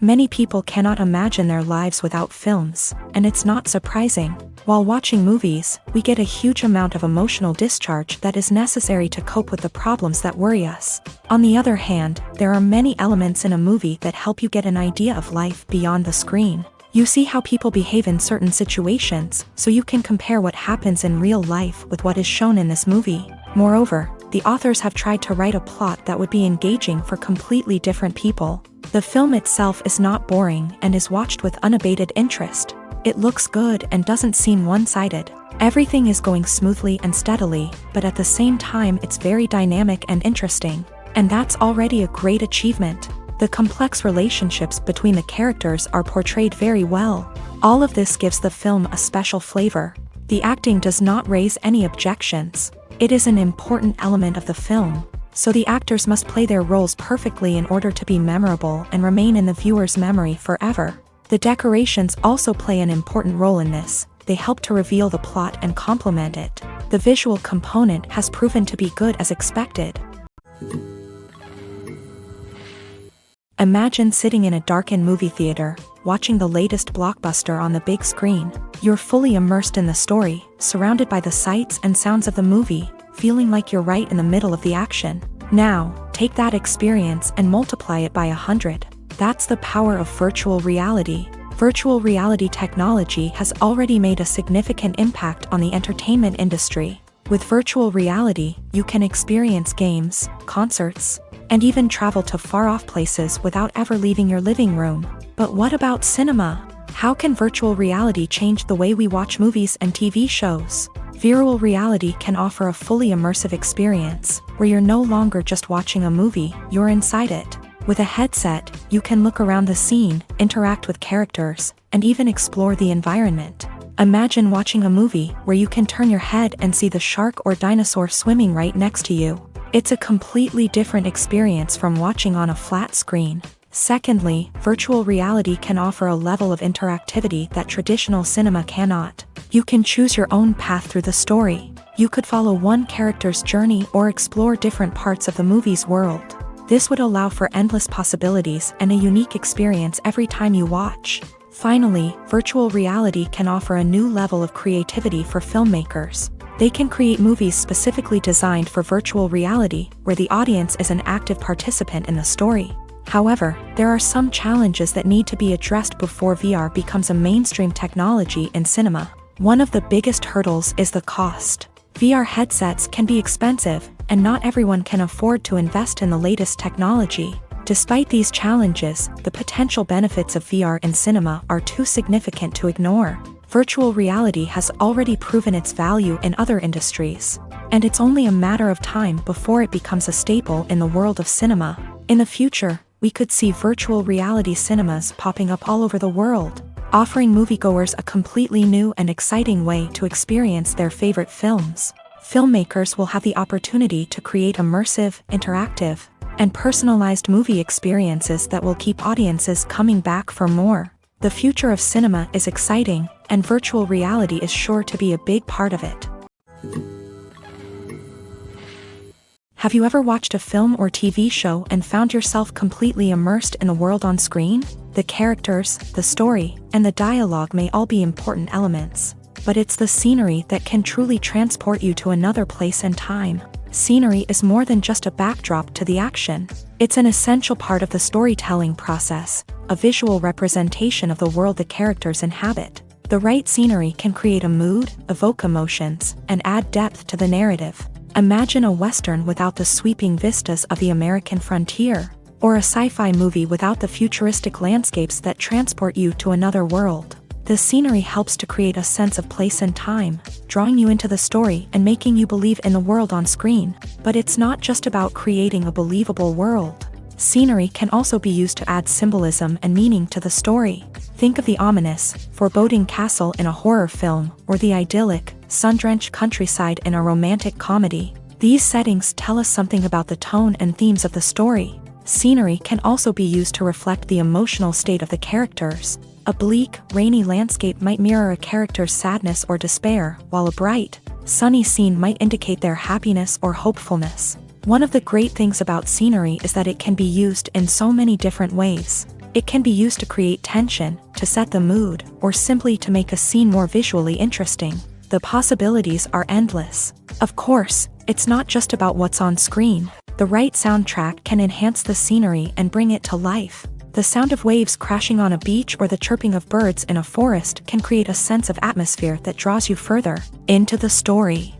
Many people cannot imagine their lives without films, and it's not surprising. While watching movies, we get a huge amount of emotional discharge that is necessary to cope with the problems that worry us. On the other hand, there are many elements in a movie that help you get an idea of life beyond the screen. You see how people behave in certain situations, so you can compare what happens in real life with what is shown in this movie. Moreover, the authors have tried to write a plot that would be engaging for completely different people. The film itself is not boring and is watched with unabated interest. It looks good and doesn't seem one-sided. Everything is going smoothly and steadily, but at the same time it's very dynamic and interesting. And that's already a great achievement. The complex relationships between the characters are portrayed very well. All of this gives the film a special flavor. The acting does not raise any objections. It is an important element of the film, so the actors must play their roles perfectly in order to be memorable and remain in the viewer's memory forever. The decorations also play an important role in this. They help to reveal the plot and complement it. The visual component has proven to be good as expected. Imagine sitting in a darkened movie theater, watching the latest blockbuster on the big screen. You're fully immersed in the story, surrounded by the sights and sounds of the movie, feeling like you're right in the middle of the action. Now, take that experience and multiply it by 100. That's the power of virtual reality. Virtual reality technology has already made a significant impact on the entertainment industry. With virtual reality, you can experience games, concerts, and even travel to far-off places without ever leaving your living room. But what about cinema? How can virtual reality change the way we watch movies and TV shows? Virtual reality can offer a fully immersive experience, where you're no longer just watching a movie, you're inside it. With a headset, you can look around the scene, interact with characters, and even explore the environment. Imagine watching a movie where you can turn your head and see the shark or dinosaur swimming right next to you. It's a completely different experience from watching on a flat screen. Secondly, virtual reality can offer a level of interactivity that traditional cinema cannot. You can choose your own path through the story. You could follow one character's journey or explore different parts of the movie's world. This would allow for endless possibilities and a unique experience every time you watch. Finally, virtual reality can offer a new level of creativity for filmmakers. They can create movies specifically designed for virtual reality, where the audience is an active participant in the story. However, there are some challenges that need to be addressed before VR becomes a mainstream technology in cinema. One of the biggest hurdles is the cost. VR headsets can be expensive, and not everyone can afford to invest in the latest technology. Despite these challenges, the potential benefits of VR in cinema are too significant to ignore. Virtual reality has already proven its value in other industries, and it's only a matter of time before it becomes a staple in the world of cinema. In the future, we could see virtual reality cinemas popping up all over the world, offering moviegoers a completely new and exciting way to experience their favorite films. Filmmakers will have the opportunity to create immersive, interactive, and personalized movie experiences that will keep audiences coming back for more. The future of cinema is exciting, and virtual reality is sure to be a big part of it. Have you ever watched a film or TV show and found yourself completely immersed in the world on screen? The characters, the story, and the dialogue may all be important elements, but it's the scenery that can truly transport you to another place and time. Scenery is more than just a backdrop to the action. It's an essential part of the storytelling process, a visual representation of the world the characters inhabit. The right scenery can create a mood, evoke emotions, and add depth to the narrative. Imagine a Western without the sweeping vistas of the American frontier, or a sci-fi movie without the futuristic landscapes that transport you to another world. The scenery helps to create a sense of place and time, drawing you into the story and making you believe in the world on screen. But it's not just about creating a believable world. Scenery can also be used to add symbolism and meaning to the story. Think of the ominous, foreboding castle in a horror film, or the idyllic, sun-drenched countryside in a romantic comedy. These settings tell us something about the tone and themes of the story. Scenery can also be used to reflect the emotional state of the characters. A bleak, rainy landscape might mirror a character's sadness or despair, while a bright, sunny scene might indicate their happiness or hopefulness. One of the great things about scenery is that it can be used in so many different ways. It can be used to create tension, to set the mood, or simply to make a scene more visually interesting. The possibilities are endless. Of course, it's not just about what's on screen. The right soundtrack can enhance the scenery and bring it to life. The sound of waves crashing on a beach or the chirping of birds in a forest can create a sense of atmosphere that draws you further into the story.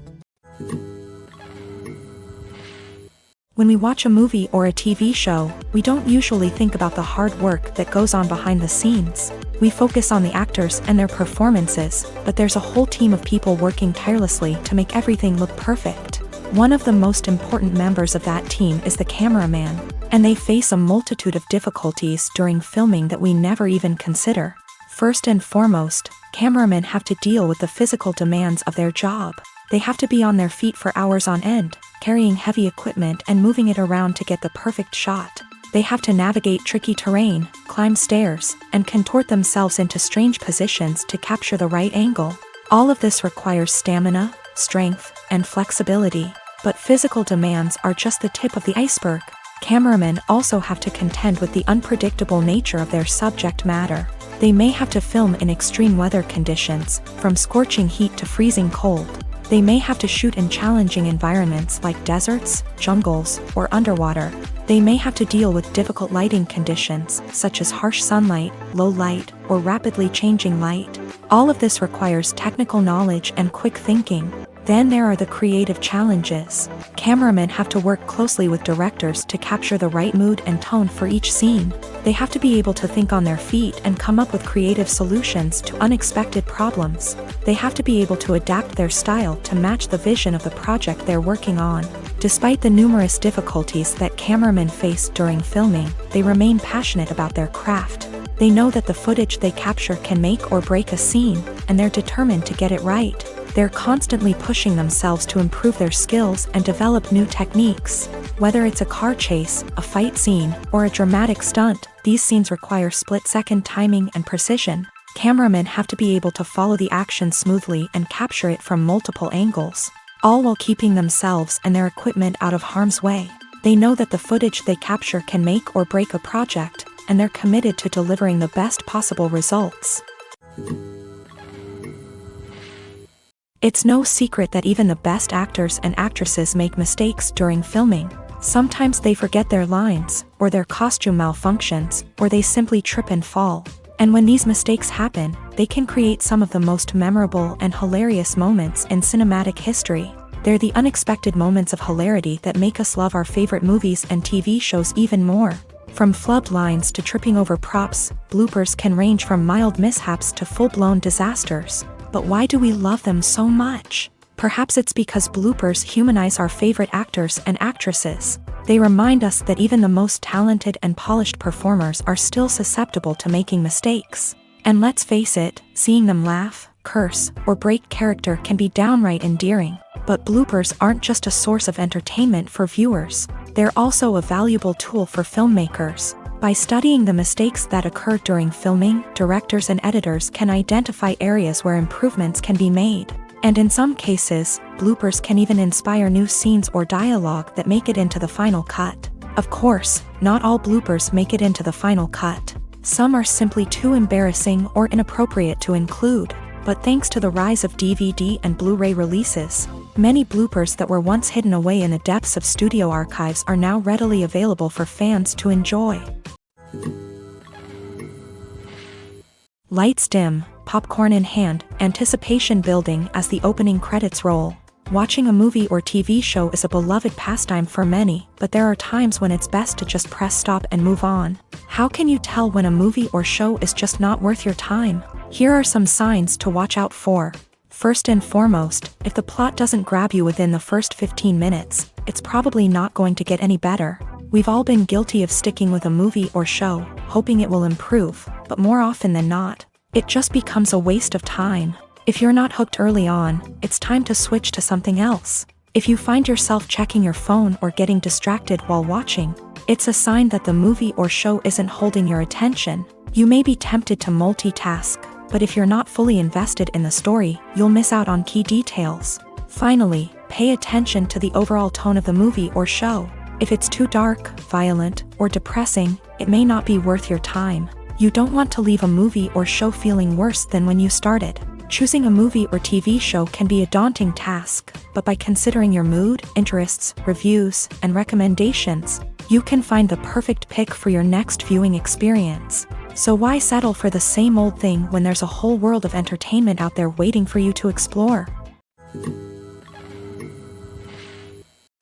When we watch a movie or a TV show, we don't usually think about the hard work that goes on behind the scenes. We focus on the actors and their performances, but there's a whole team of people working tirelessly to make everything look perfect. One of the most important members of that team is the cameraman, and they face a multitude of difficulties during filming that we never even consider. First and foremost, cameramen have to deal with the physical demands of their job. They have to be on their feet for hours on end, carrying heavy equipment and moving it around to get the perfect shot. They have to navigate tricky terrain, climb stairs, and contort themselves into strange positions to capture the right angle. All of this requires stamina, strength, and flexibility. But physical demands are just the tip of the iceberg. Cameramen also have to contend with the unpredictable nature of their subject matter. They may have to film in extreme weather conditions, from scorching heat to freezing cold. They may have to shoot in challenging environments like deserts, jungles, or underwater. They may have to deal with difficult lighting conditions, such as harsh sunlight, low light, or rapidly changing light. All of this requires technical knowledge and quick thinking. Then there are the creative challenges. Cameramen have to work closely with directors to capture the right mood and tone for each scene. They have to be able to think on their feet and come up with creative solutions to unexpected problems. They have to be able to adapt their style to match the vision of the project they're working on. Despite the numerous difficulties that cameramen face during filming, they remain passionate about their craft. They know that the footage they capture can make or break a scene, and they're determined to get it right. They're constantly pushing themselves to improve their skills and develop new techniques. Whether it's a car chase, a fight scene, or a dramatic stunt, these scenes require split-second timing and precision. Cameramen have to be able to follow the action smoothly and capture it from multiple angles, all while keeping themselves and their equipment out of harm's way. They know that the footage they capture can make or break a project, and they're committed to delivering the best possible results. It's no secret that even the best actors and actresses make mistakes during filming. Sometimes they forget their lines, or their costume malfunctions, or they simply trip and fall. And when these mistakes happen, they can create some of the most memorable and hilarious moments in cinematic history. They're the unexpected moments of hilarity that make us love our favorite movies and TV shows even more. From flubbed lines to tripping over props, bloopers can range from mild mishaps to full-blown disasters. But why do we love them so much? Perhaps it's because bloopers humanize our favorite actors and actresses. They remind us that even the most talented and polished performers are still susceptible to making mistakes. And let's face it, seeing them laugh, curse, or break character can be downright endearing. But bloopers aren't just a source of entertainment for viewers. They're also a valuable tool for filmmakers. By studying the mistakes that occur during filming, directors and editors can identify areas where improvements can be made. And in some cases, bloopers can even inspire new scenes or dialogue that make it into the final cut. Of course, not all bloopers make it into the final cut. Some are simply too embarrassing or inappropriate to include. But thanks to the rise of DVD and Blu-ray releases, many bloopers that were once hidden away in the depths of studio archives are now readily available for fans to enjoy. Lights dim, popcorn in hand, anticipation building as the opening credits roll. Watching a movie or TV show is a beloved pastime for many, but there are times when it's best to just press stop and move on. How can you tell when a movie or show is just not worth your time? Here are some signs to watch out for. First and foremost, if the plot doesn't grab you within the first 15 minutes, it's probably not going to get any better. We've all been guilty of sticking with a movie or show, hoping it will improve, but more often than not, it just becomes a waste of time. If you're not hooked early on, it's time to switch to something else. If you find yourself checking your phone or getting distracted while watching, it's a sign that the movie or show isn't holding your attention. You may be tempted to multitask, but if you're not fully invested in the story, you'll miss out on key details. Finally, pay attention to the overall tone of the movie or show. If it's too dark, violent, or depressing, it may not be worth your time. You don't want to leave a movie or show feeling worse than when you started. Choosing a movie or TV show can be a daunting task, but by considering your mood, interests, reviews, and recommendations, you can find the perfect pick for your next viewing experience. So why settle for the same old thing when there's a whole world of entertainment out there waiting for you to explore?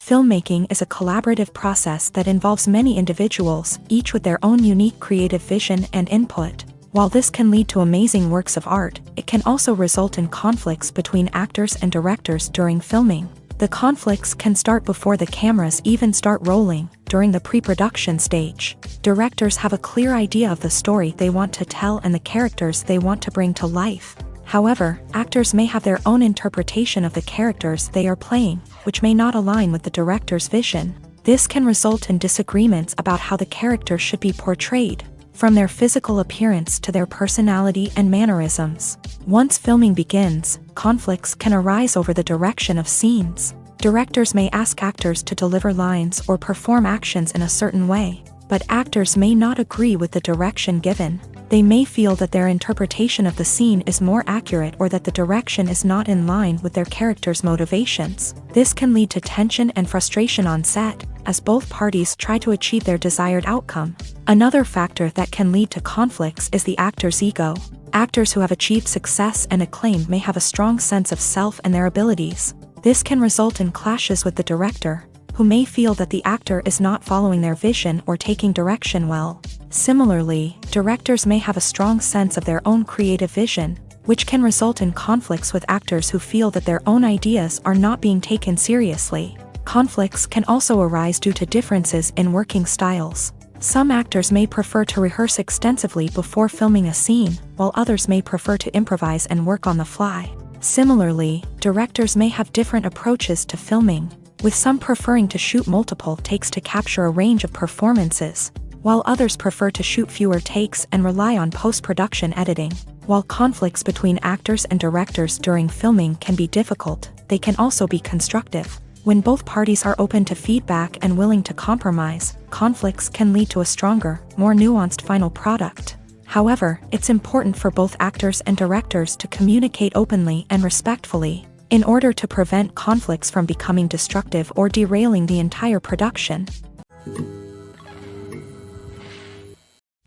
Filmmaking is a collaborative process that involves many individuals, each with their own unique creative vision and input. While this can lead to amazing works of art, it can also result in conflicts between actors and directors during filming. The conflicts can start before the cameras even start rolling, during the pre-production stage. Directors have a clear idea of the story they want to tell and the characters they want to bring to life. However, actors may have their own interpretation of the characters they are playing, which may not align with the director's vision. This can result in disagreements about how the character should be portrayed, from their physical appearance to their personality and mannerisms. Once filming begins, conflicts can arise over the direction of scenes. Directors may ask actors to deliver lines or perform actions in a certain way, but actors may not agree with the direction given. They may feel that their interpretation of the scene is more accurate or that the direction is not in line with their character's motivations. This can lead to tension and frustration on set, as both parties try to achieve their desired outcome. Another factor that can lead to conflicts is the actor's ego. Actors who have achieved success and acclaim may have a strong sense of self and their abilities. This can result in clashes with the director, who may feel that the actor is not following their vision or taking direction well. Similarly, directors may have a strong sense of their own creative vision, which can result in conflicts with actors who feel that their own ideas are not being taken seriously. Conflicts can also arise due to differences in working styles. Some actors may prefer to rehearse extensively before filming a scene, while others may prefer to improvise and work on the fly. Similarly, directors may have different approaches to filming, with some preferring to shoot multiple takes to capture a range of performances, while others prefer to shoot fewer takes and rely on post-production editing. While conflicts between actors and directors during filming can be difficult, they can also be constructive. When both parties are open to feedback and willing to compromise, conflicts can lead to a stronger, more nuanced final product. However, it's important for both actors and directors to communicate openly and respectfully, in order to prevent conflicts from becoming destructive or derailing the entire production.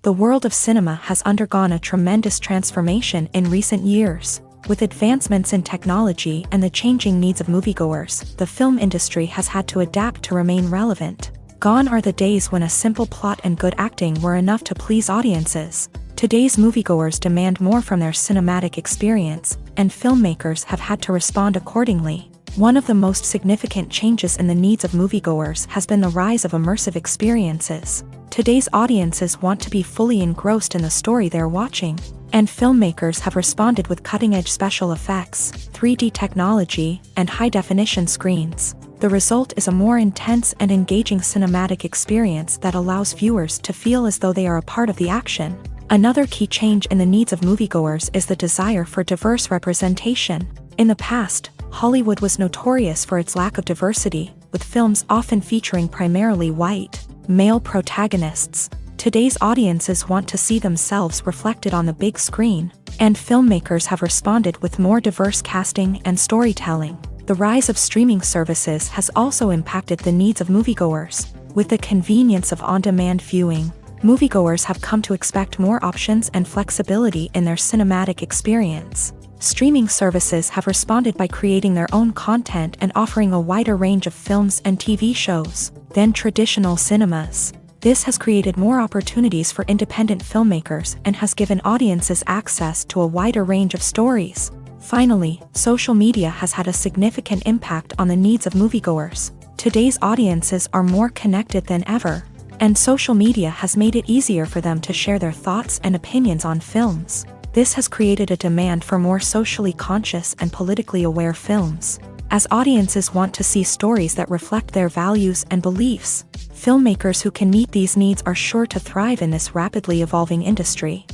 The world of cinema has undergone a tremendous transformation in recent years. With advancements in technology and the changing needs of moviegoers, the film industry has had to adapt to remain relevant. Gone are the days when a simple plot and good acting were enough to please audiences. Today's moviegoers demand more from their cinematic experience, and filmmakers have had to respond accordingly. One of the most significant changes in the needs of moviegoers has been the rise of immersive experiences. Today's audiences want to be fully engrossed in the story they're watching, and filmmakers have responded with cutting-edge special effects, 3D technology, and high-definition screens. The result is a more intense and engaging cinematic experience that allows viewers to feel as though they are a part of the action. Another key change in the needs of moviegoers is the desire for diverse representation. In the past, Hollywood was notorious for its lack of diversity, with films often featuring primarily white, male protagonists. Today's audiences want to see themselves reflected on the big screen, and filmmakers have responded with more diverse casting and storytelling. The rise of streaming services has also impacted the needs of moviegoers. With the convenience of on-demand viewing, moviegoers have come to expect more options and flexibility in their cinematic experience. Streaming services have responded by creating their own content and offering a wider range of films and TV shows than traditional cinemas. This has created more opportunities for independent filmmakers and has given audiences access to a wider range of stories. Finally, social media has had a significant impact on the needs of moviegoers. Today's audiences are more connected than ever, and social media has made it easier for them to share their thoughts and opinions on films. This has created a demand for more socially conscious and politically aware films. As audiences want to see stories that reflect their values and beliefs, filmmakers who can meet these needs are sure to thrive in this rapidly evolving industry.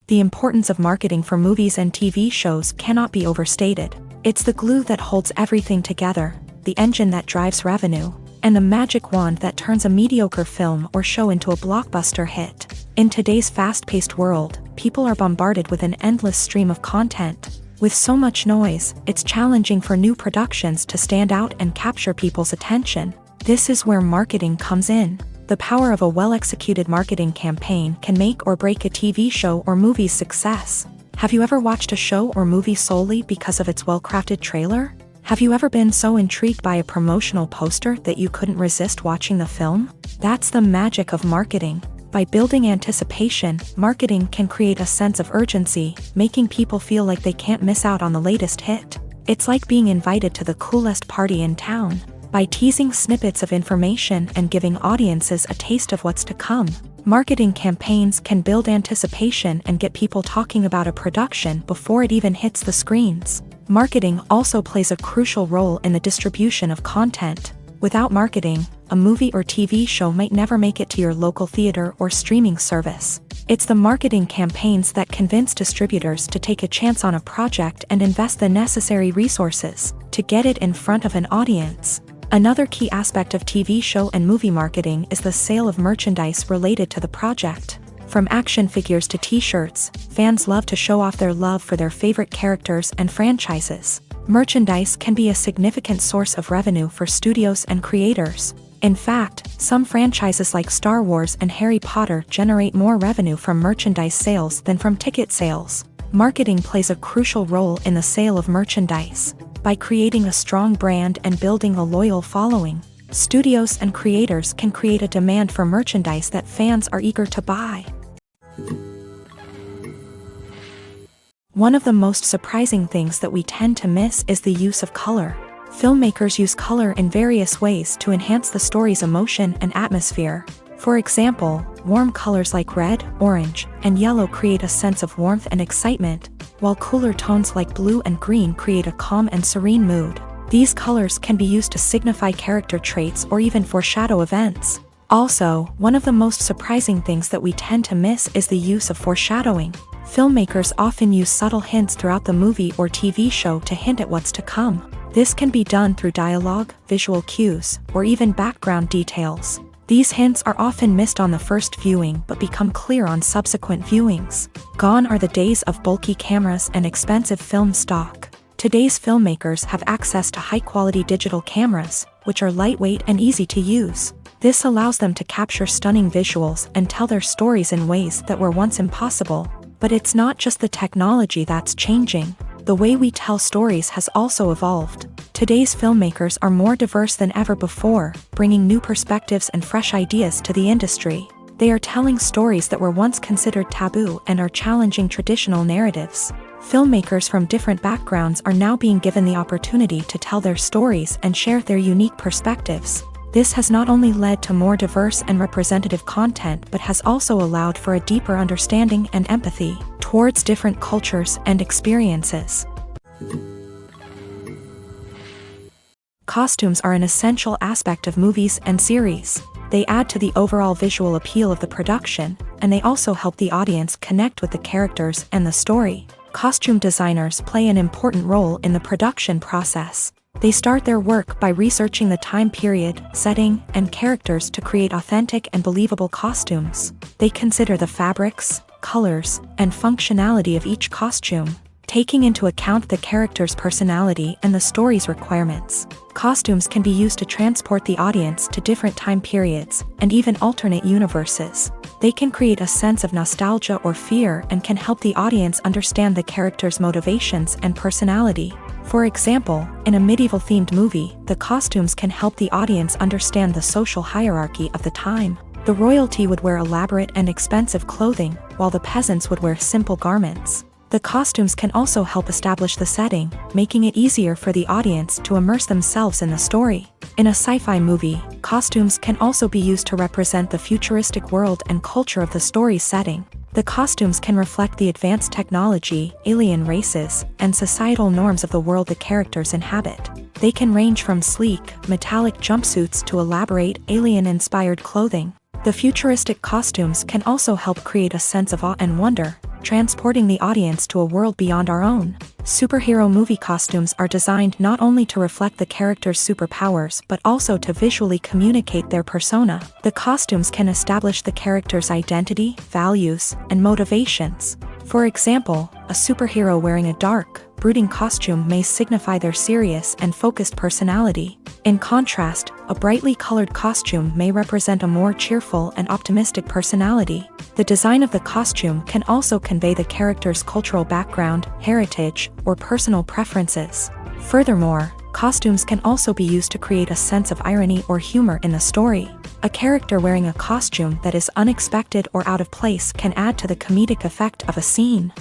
The importance of marketing for movies and TV shows cannot be overstated. It's the glue that holds everything together. the engine that drives revenue, and the magic wand that turns a mediocre film or show into a blockbuster hit. In today's fast-paced world, people are bombarded with an endless stream of content. With so much noise, it's challenging for new productions to stand out and capture people's attention. This is where marketing comes in. The power of a well-executed marketing campaign can make or break a TV show or movie's success. Have you ever watched a show or movie solely because of its well-crafted trailer? Have you ever been so intrigued by a promotional poster that you couldn't resist watching the film? That's the magic of marketing. By building anticipation, marketing can create a sense of urgency, making people feel like they can't miss out on the latest hit. It's like being invited to the coolest party in town. By teasing snippets of information and giving audiences a taste of what's to come, marketing campaigns can build anticipation and get people talking about a production before it even hits the screens. Marketing also plays a crucial role in the distribution of content. Without marketing, a movie or TV show might never make it to your local theater or streaming service. It's the marketing campaigns that convince distributors to take a chance on a project and invest the necessary resources to get it in front of an audience. Another key aspect of TV show and movie marketing is the sale of merchandise related to the project. From action figures to t-shirts, fans love to show off their love for their favorite characters and franchises. Merchandise can be a significant source of revenue for studios and creators. In fact, some franchises like Star Wars and Harry Potter generate more revenue from merchandise sales than from ticket sales. Marketing plays a crucial role in the sale of merchandise. By creating a strong brand and building a loyal following, studios and creators can create a demand for merchandise that fans are eager to buy. One of the most surprising things that we tend to miss is the use of color. Filmmakers use color in various ways to enhance the story's emotion and atmosphere. For example, warm colors like red, orange, and yellow create a sense of warmth and excitement, while cooler tones like blue and green create a calm and serene mood. These colors can be used to signify character traits or even foreshadow events. Also, one of the most surprising things that we tend to miss is the use of foreshadowing. Filmmakers often use subtle hints throughout the movie or TV show to hint at what's to come. This can be done through dialogue, visual cues, or even background details. These hints are often missed on the first viewing but become clear on subsequent viewings. Gone are the days of bulky cameras and expensive film stock. Today's filmmakers have access to high-quality digital cameras, which are lightweight and easy to use. This allows them to capture stunning visuals and tell their stories in ways that were once impossible. But it's not just the technology that's changing. The way we tell stories has also evolved. Today's filmmakers are more diverse than ever before, bringing new perspectives and fresh ideas to the industry. They are telling stories that were once considered taboo and are challenging traditional narratives. Filmmakers from different backgrounds are now being given the opportunity to tell their stories and share their unique perspectives. This has not only led to more diverse and representative content but has also allowed for a deeper understanding and empathy towards different cultures and experiences. Costumes are an essential aspect of movies and series. They add to the overall visual appeal of the production, and they also help the audience connect with the characters and the story. Costume designers play an important role in the production process. They start their work by researching the time period, setting, and characters to create authentic and believable costumes. They consider the fabrics, colors, and functionality of each costume, taking into account the character's personality and the story's requirements. Costumes can be used to transport the audience to different time periods and even alternate universes. They can create a sense of nostalgia or fear and can help the audience understand the character's motivations and personality. For example, in a medieval-themed movie, the costumes can help the audience understand the social hierarchy of the time. The royalty would wear elaborate and expensive clothing, while the peasants would wear simple garments. The costumes can also help establish the setting, making it easier for the audience to immerse themselves in the story. In a sci-fi movie, costumes can also be used to represent the futuristic world and culture of the story's setting. The costumes can reflect the advanced technology, alien races, and societal norms of the world the characters inhabit. They can range from sleek, metallic jumpsuits to elaborate, alien-inspired clothing. The futuristic costumes can also help create a sense of awe and wonder, transporting the audience to a world beyond our own. Superhero movie costumes are designed not only to reflect the character's superpowers but also to visually communicate their persona. The costumes can establish the character's identity, values, and motivations. For example, a superhero wearing a dark, brooding costume may signify their serious and focused personality. In contrast, a brightly colored costume may represent a more cheerful and optimistic personality. The design of the costume can also convey the character's cultural background, heritage, or personal preferences. Furthermore, costumes can also be used to create a sense of irony or humor in the story. A character wearing a costume that is unexpected or out of place can add to the comedic effect of a scene.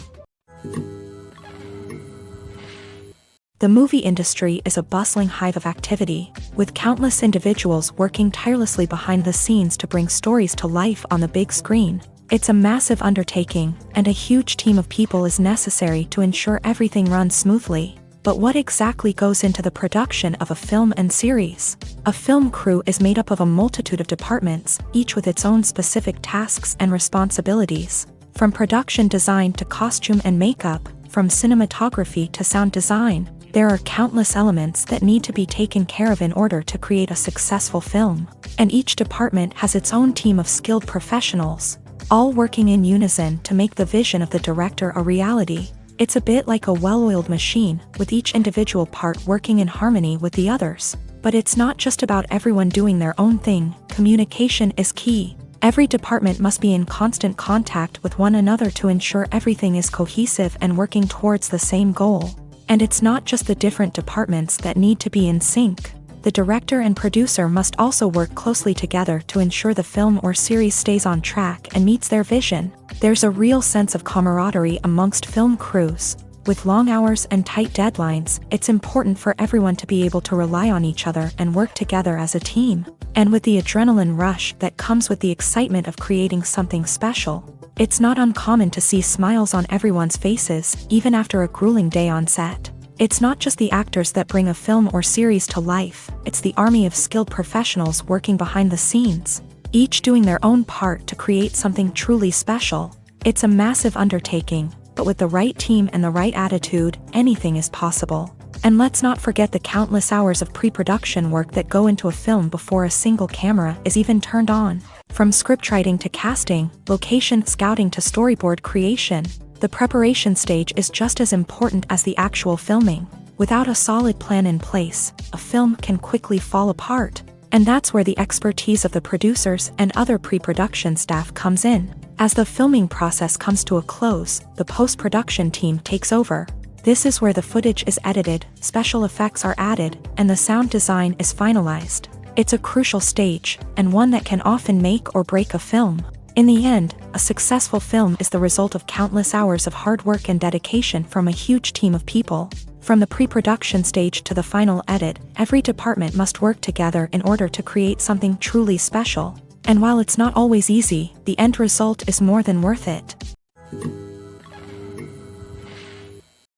The movie industry is a bustling hive of activity, with countless individuals working tirelessly behind the scenes to bring stories to life on the big screen. It's a massive undertaking, and a huge team of people is necessary to ensure everything runs smoothly. But what exactly goes into the production of a film and series? A film crew is made up of a multitude of departments, each with its own specific tasks and responsibilities. From production design to costume and makeup, from cinematography to sound design, there are countless elements that need to be taken care of in order to create a successful film. And each department has its own team of skilled professionals, all working in unison to make the vision of the director a reality. It's a bit like a well-oiled machine, with each individual part working in harmony with the others. But it's not just about everyone doing their own thing. Communication is key. Every department must be in constant contact with one another to ensure everything is cohesive and working towards the same goal. And it's not just the different departments that need to be in sync. The director and producer must also work closely together to ensure the film or series stays on track and meets their vision. There's a real sense of camaraderie amongst film crews. With long hours and tight deadlines, it's important for everyone to be able to rely on each other and work together as a team. And with the adrenaline rush that comes with the excitement of creating something special, it's not uncommon to see smiles on everyone's faces, even after a grueling day on set. It's not just the actors that bring a film or series to life, it's the army of skilled professionals working behind the scenes, each doing their own part to create something truly special. It's a massive undertaking, but with the right team and the right attitude, anything is possible. And let's not forget the countless hours of pre-production work that go into a film before a single camera is even turned on. From scriptwriting to casting, location scouting to storyboard creation, the preparation stage is just as important as the actual filming. Without a solid plan in place, a film can quickly fall apart. And that's where the expertise of the producers and other pre-production staff comes in. As the filming process comes to a close, the post-production team takes over. This is where the footage is edited, special effects are added, and the sound design is finalized. It's a crucial stage, and one that can often make or break a film. In the end, a successful film is the result of countless hours of hard work and dedication from a huge team of people. From the pre-production stage to the final edit, every department must work together in order to create something truly special. And while it's not always easy, the end result is more than worth it.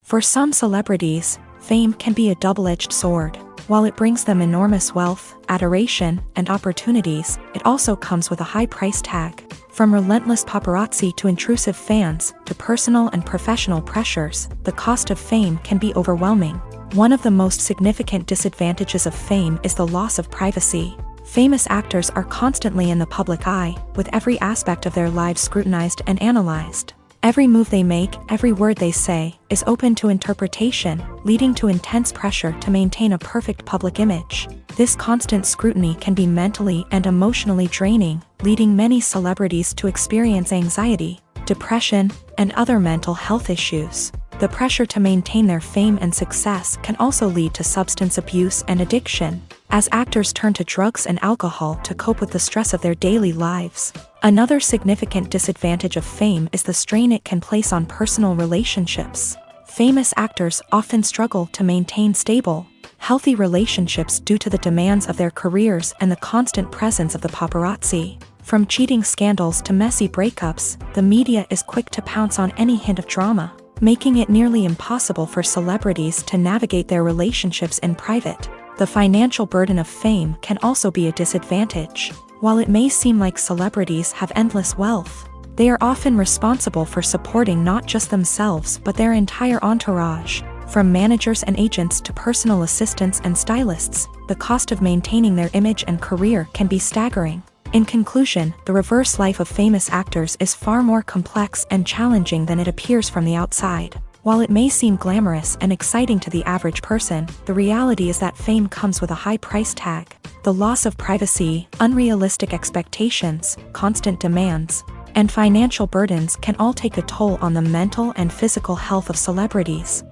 For some celebrities, fame can be a double-edged sword. While it brings them enormous wealth, adoration, and opportunities, it also comes with a high price tag. From relentless paparazzi to intrusive fans, to personal and professional pressures, the cost of fame can be overwhelming. One of the most significant disadvantages of fame is the loss of privacy. Famous actors are constantly in the public eye, with every aspect of their lives scrutinized and analyzed. Every move they make, every word they say, is open to interpretation, leading to intense pressure to maintain a perfect public image. This constant scrutiny can be mentally and emotionally draining, leading many celebrities to experience anxiety, depression, and other mental health issues. The pressure to maintain their fame and success can also lead to substance abuse and addiction, as actors turn to drugs and alcohol to cope with the stress of their daily lives. Another significant disadvantage of fame is the strain it can place on personal relationships. Famous actors often struggle to maintain stable, healthy relationships due to the demands of their careers and the constant presence of the paparazzi. From cheating scandals to messy breakups, the media is quick to pounce on any hint of drama, making it nearly impossible for celebrities to navigate their relationships in private. The financial burden of fame can also be a disadvantage. While it may seem like celebrities have endless wealth, They are often responsible for supporting not just themselves but their entire entourage. From managers and agents to personal assistants and stylists, the cost of maintaining their image and career can be staggering. In conclusion, the reverse life of famous actors is far more complex and challenging than it appears from the outside. While it may seem glamorous and exciting to the average person, the reality is that fame comes with a high price tag. The loss of privacy, unrealistic expectations, constant demands, and financial burdens can all take a toll on the mental and physical health of celebrities.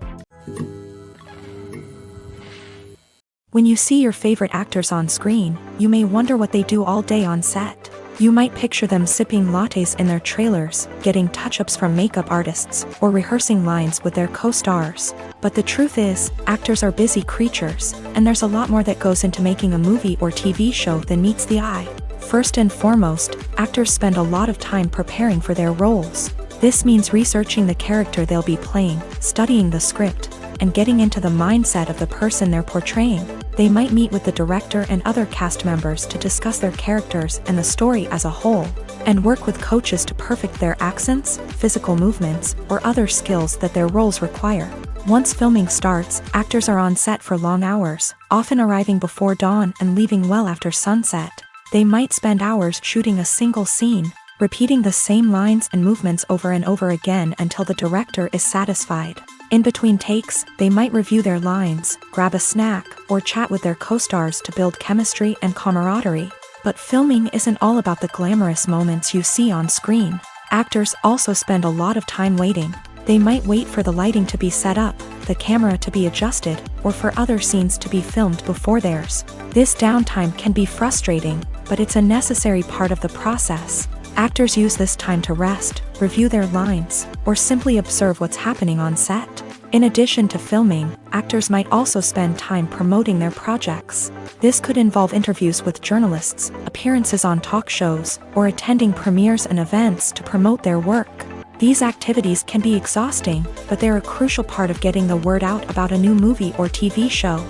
When you see your favorite actors on screen, you may wonder what they do all day on set. You might picture them sipping lattes in their trailers, getting touch-ups from makeup artists, or rehearsing lines with their co-stars. But the truth is, actors are busy creatures, and there's a lot more that goes into making a movie or TV show than meets the eye. First and foremost, actors spend a lot of time preparing for their roles. This means researching the character they'll be playing, studying the script, and getting into the mindset of the person they're portraying. They might meet with the director and other cast members to discuss their characters and the story as a whole, and work with coaches to perfect their accents, physical movements, or other skills that their roles require. Once filming starts, actors are on set for long hours, often arriving before dawn and leaving well after sunset. They might spend hours shooting a single scene, repeating the same lines and movements over and over again until the director is satisfied. In between takes, they might review their lines, grab a snack, or chat with their co-stars to build chemistry and camaraderie. But filming isn't all about the glamorous moments you see on screen. Actors also spend a lot of time waiting. They might wait for the lighting to be set up, the camera to be adjusted, or for other scenes to be filmed before theirs. This downtime can be frustrating, but it's a necessary part of the process. Actors use this time to rest, review their lines, or simply observe what's happening on set. In addition to filming, actors might also spend time promoting their projects. This could involve interviews with journalists, appearances on talk shows, or attending premieres and events to promote their work. These activities can be exhausting, but they're a crucial part of getting the word out about a new movie or TV show.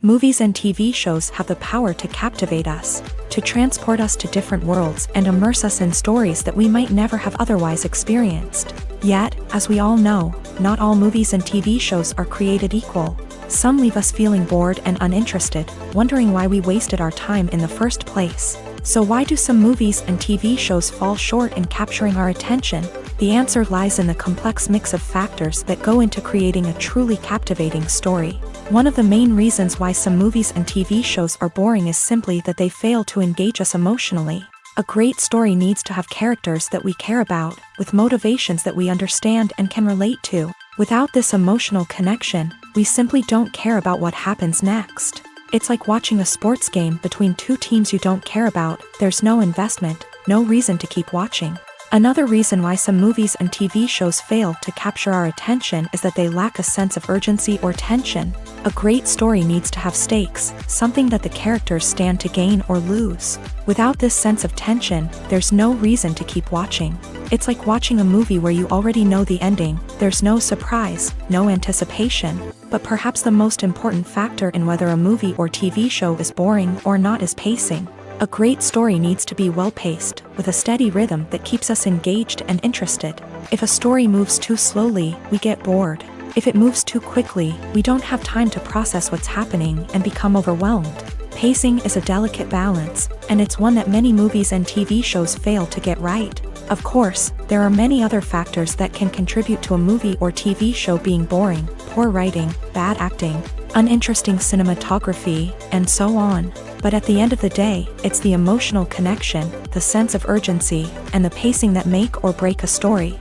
Movies and TV shows have the power to captivate us, to transport us to different worlds and immerse us in stories that we might never have otherwise experienced. Yet, as we all know, not all movies and TV shows are created equal. Some leave us feeling bored and uninterested, wondering why we wasted our time in the first place. So why do some movies and TV shows fall short in capturing our attention? The answer lies in the complex mix of factors that go into creating a truly captivating story. One of the main reasons why some movies and TV shows are boring is simply that they fail to engage us emotionally. A great story needs to have characters that we care about, with motivations that we understand and can relate to. Without this emotional connection, we simply don't care about what happens next. It's like watching a sports game between two teams you don't care about. There's no investment, no reason to keep watching. Another reason why some movies and TV shows fail to capture our attention is that they lack a sense of urgency or tension. A great story needs to have stakes, something that the characters stand to gain or lose. Without this sense of tension, there's no reason to keep watching. It's like watching a movie where you already know the ending. There's no surprise, no anticipation. But perhaps the most important factor in whether a movie or TV show is boring or not is pacing. A great story needs to be well-paced, with a steady rhythm that keeps us engaged and interested. If a story moves too slowly, we get bored. If it moves too quickly, we don't have time to process what's happening and become overwhelmed. Pacing is a delicate balance, and it's one that many movies and TV shows fail to get right. Of course, there are many other factors that can contribute to a movie or TV show being boring: poor writing, bad acting, uninteresting cinematography, and so on. But at the end of the day, it's the emotional connection, the sense of urgency, and the pacing that make or break a story.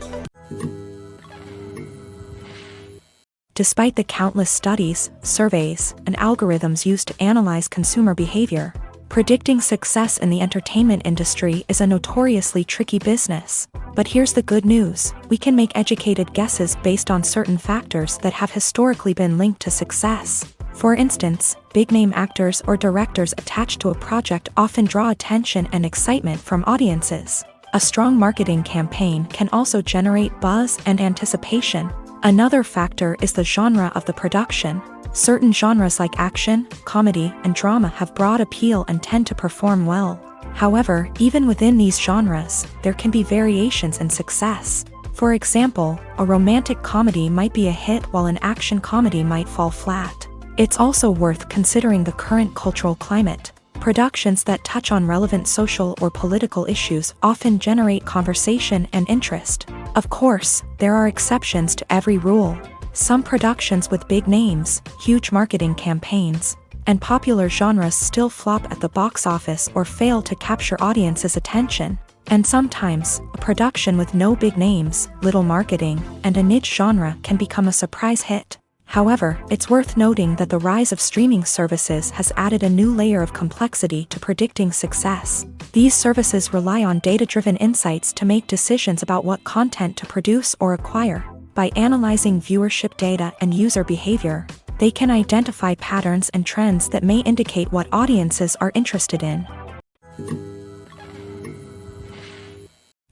Despite the countless studies, surveys, and algorithms used to analyze consumer behavior, predicting success in the entertainment industry is a notoriously tricky business. But here's the good news: we can make educated guesses based on certain factors that have historically been linked to success. For instance, big-name actors or directors attached to a project often draw attention and excitement from audiences. A strong marketing campaign can also generate buzz and anticipation. Another factor is the genre of the production. Certain genres like action, comedy, and drama have broad appeal and tend to perform well. However, even within these genres, there can be variations in success. For example, a romantic comedy might be a hit while an action comedy might fall flat. It's also worth considering the current cultural climate. Productions that touch on relevant social or political issues often generate conversation and interest. Of course, there are exceptions to every rule. Some productions with big names, huge marketing campaigns, and popular genres still flop at the box office or fail to capture audiences' attention. And sometimes, a production with no big names, little marketing, and a niche genre can become a surprise hit. However, it's worth noting that the rise of streaming services has added a new layer of complexity to predicting success. These services rely on data-driven insights to make decisions about what content to produce or acquire. By analyzing viewership data and user behavior, they can identify patterns and trends that may indicate what audiences are interested in.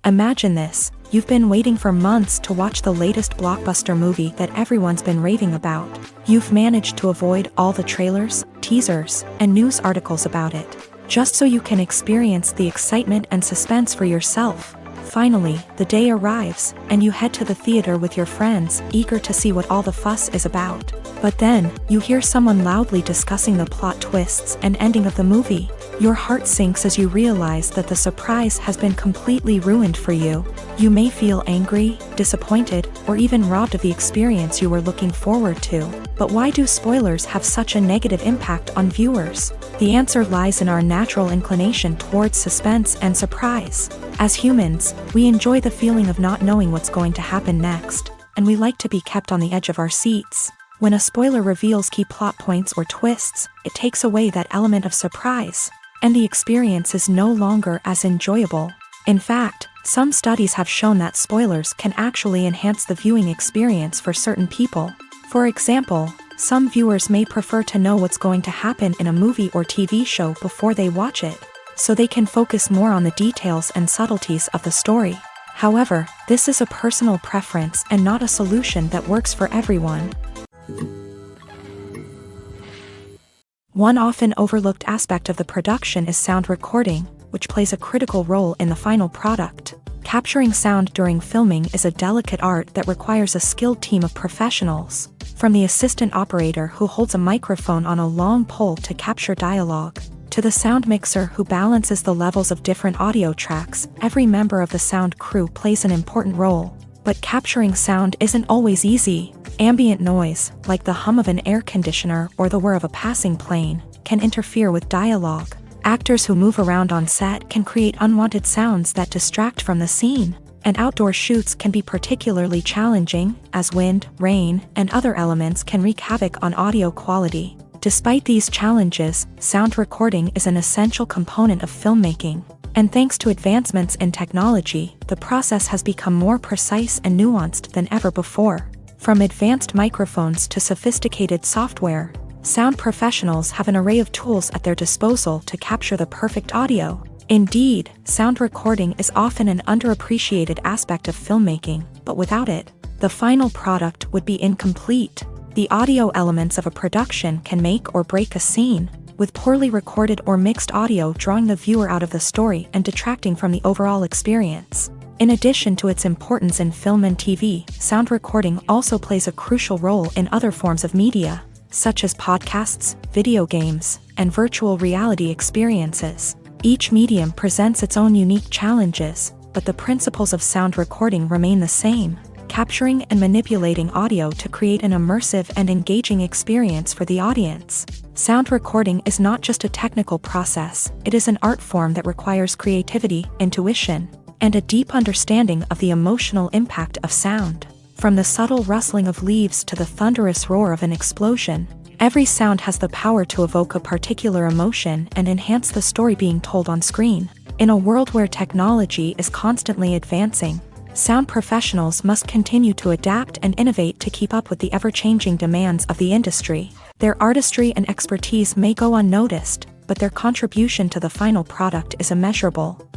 Imagine this. You've been waiting for months to watch the latest blockbuster movie that everyone's been raving about. You've managed to avoid all the trailers, teasers, and news articles about it, just so you can experience the excitement and suspense for yourself. Finally, the day arrives, and you head to the theater with your friends, eager to see what all the fuss is about. But then, you hear someone loudly discussing the plot twists and ending of the movie. Your heart sinks as you realize that the surprise has been completely ruined for you. You may feel angry, disappointed, or even robbed of the experience you were looking forward to. But why do spoilers have such a negative impact on viewers? The answer lies in our natural inclination towards suspense and surprise. As humans, we enjoy the feeling of not knowing what's going to happen next, and we like to be kept on the edge of our seats. When a spoiler reveals key plot points or twists, it takes away that element of surprise, and the experience is no longer as enjoyable. In fact, some studies have shown that spoilers can actually enhance the viewing experience for certain people. For example, some viewers may prefer to know what's going to happen in a movie or TV show before they watch it, so they can focus more on the details and subtleties of the story. However, this is a personal preference and not a solution that works for everyone. One often overlooked aspect of the production is sound recording, which plays a critical role in the final product. Capturing sound during filming is a delicate art that requires a skilled team of professionals, from the assistant operator who holds a microphone on a long pole to capture dialogue, to the sound mixer who balances the levels of different audio tracks. Every member of the sound crew plays an important role. But capturing sound isn't always easy. Ambient noise, like the hum of an air conditioner or the whir of a passing plane, can interfere with dialogue. Actors who move around on set can create unwanted sounds that distract from the scene. And outdoor shoots can be particularly challenging, as wind, rain, and other elements can wreak havoc on audio quality. Despite these challenges, sound recording is an essential component of filmmaking. And thanks to advancements in technology, the process has become more precise and nuanced than ever before. From advanced microphones to sophisticated software, sound professionals have an array of tools at their disposal to capture the perfect audio. Indeed, sound recording is often an underappreciated aspect of filmmaking, but without it, the final product would be incomplete. The audio elements of a production can make or break a scene, with poorly recorded or mixed audio drawing the viewer out of the story and detracting from the overall experience. In addition to its importance in film and TV, sound recording also plays a crucial role in other forms of media, such as podcasts, video games, and virtual reality experiences. Each medium presents its own unique challenges, but the principles of sound recording remain the same: capturing and manipulating audio to create an immersive and engaging experience for the audience. Sound recording is not just a technical process, it is an art form that requires creativity, intuition, and a deep understanding of the emotional impact of sound. From the subtle rustling of leaves to the thunderous roar of an explosion, every sound has the power to evoke a particular emotion and enhance the story being told on screen. In a world where technology is constantly advancing, sound professionals must continue to adapt and innovate to keep up with the ever-changing demands of the industry. Their artistry and expertise may go unnoticed, but their contribution to the final product is immeasurable.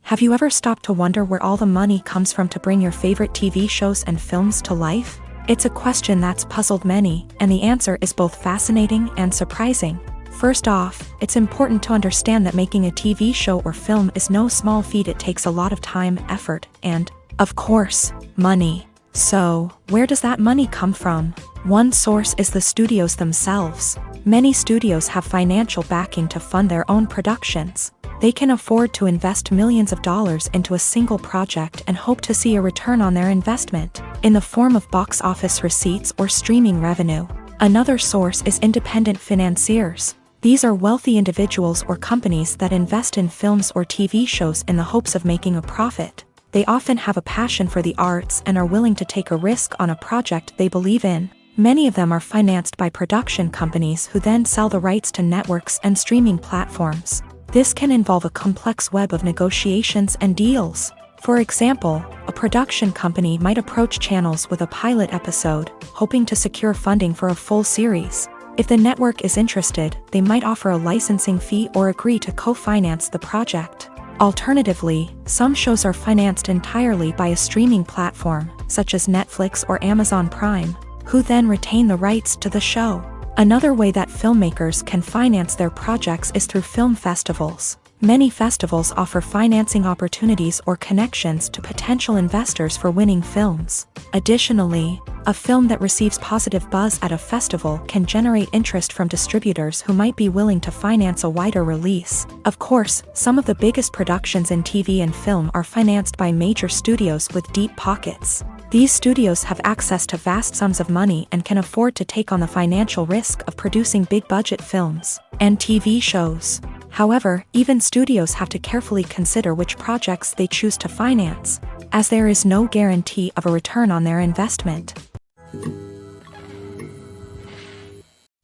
Have you ever stopped to wonder where all the money comes from to bring your favorite TV shows and films to life? It's a question that's puzzled many, and the answer is both fascinating and surprising. First off, it's important to understand that making a TV show or film is no small feat. It takes a lot of time, effort, and, of course, money. So, where does that money come from? One source is the studios themselves. Many studios have financial backing to fund their own productions. They can afford to invest millions of dollars into a single project and hope to see a return on their investment, in the form of box office receipts or streaming revenue. Another source is independent financiers. These are wealthy individuals or companies that invest in films or TV shows in the hopes of making a profit. They often have a passion for the arts and are willing to take a risk on a project they believe in. Many of them are financed by production companies who then sell the rights to networks and streaming platforms. This can involve a complex web of negotiations and deals. For example, a production company might approach channels with a pilot episode, hoping to secure funding for a full series. If the network is interested, they might offer a licensing fee or agree to co-finance the project. Alternatively, some shows are financed entirely by a streaming platform, such as Netflix or Amazon Prime, who then retain the rights to the show. Another way that filmmakers can finance their projects is through film festivals. Many festivals offer financing opportunities or connections to potential investors for winning films. Additionally, a film that receives positive buzz at a festival can generate interest from distributors who might be willing to finance a wider release. Of course, some of the biggest productions in TV and film are financed by major studios with deep pockets. These studios have access to vast sums of money and can afford to take on the financial risk of producing big-budget films and TV shows. However, even studios have to carefully consider which projects they choose to finance, as there is no guarantee of a return on their investment.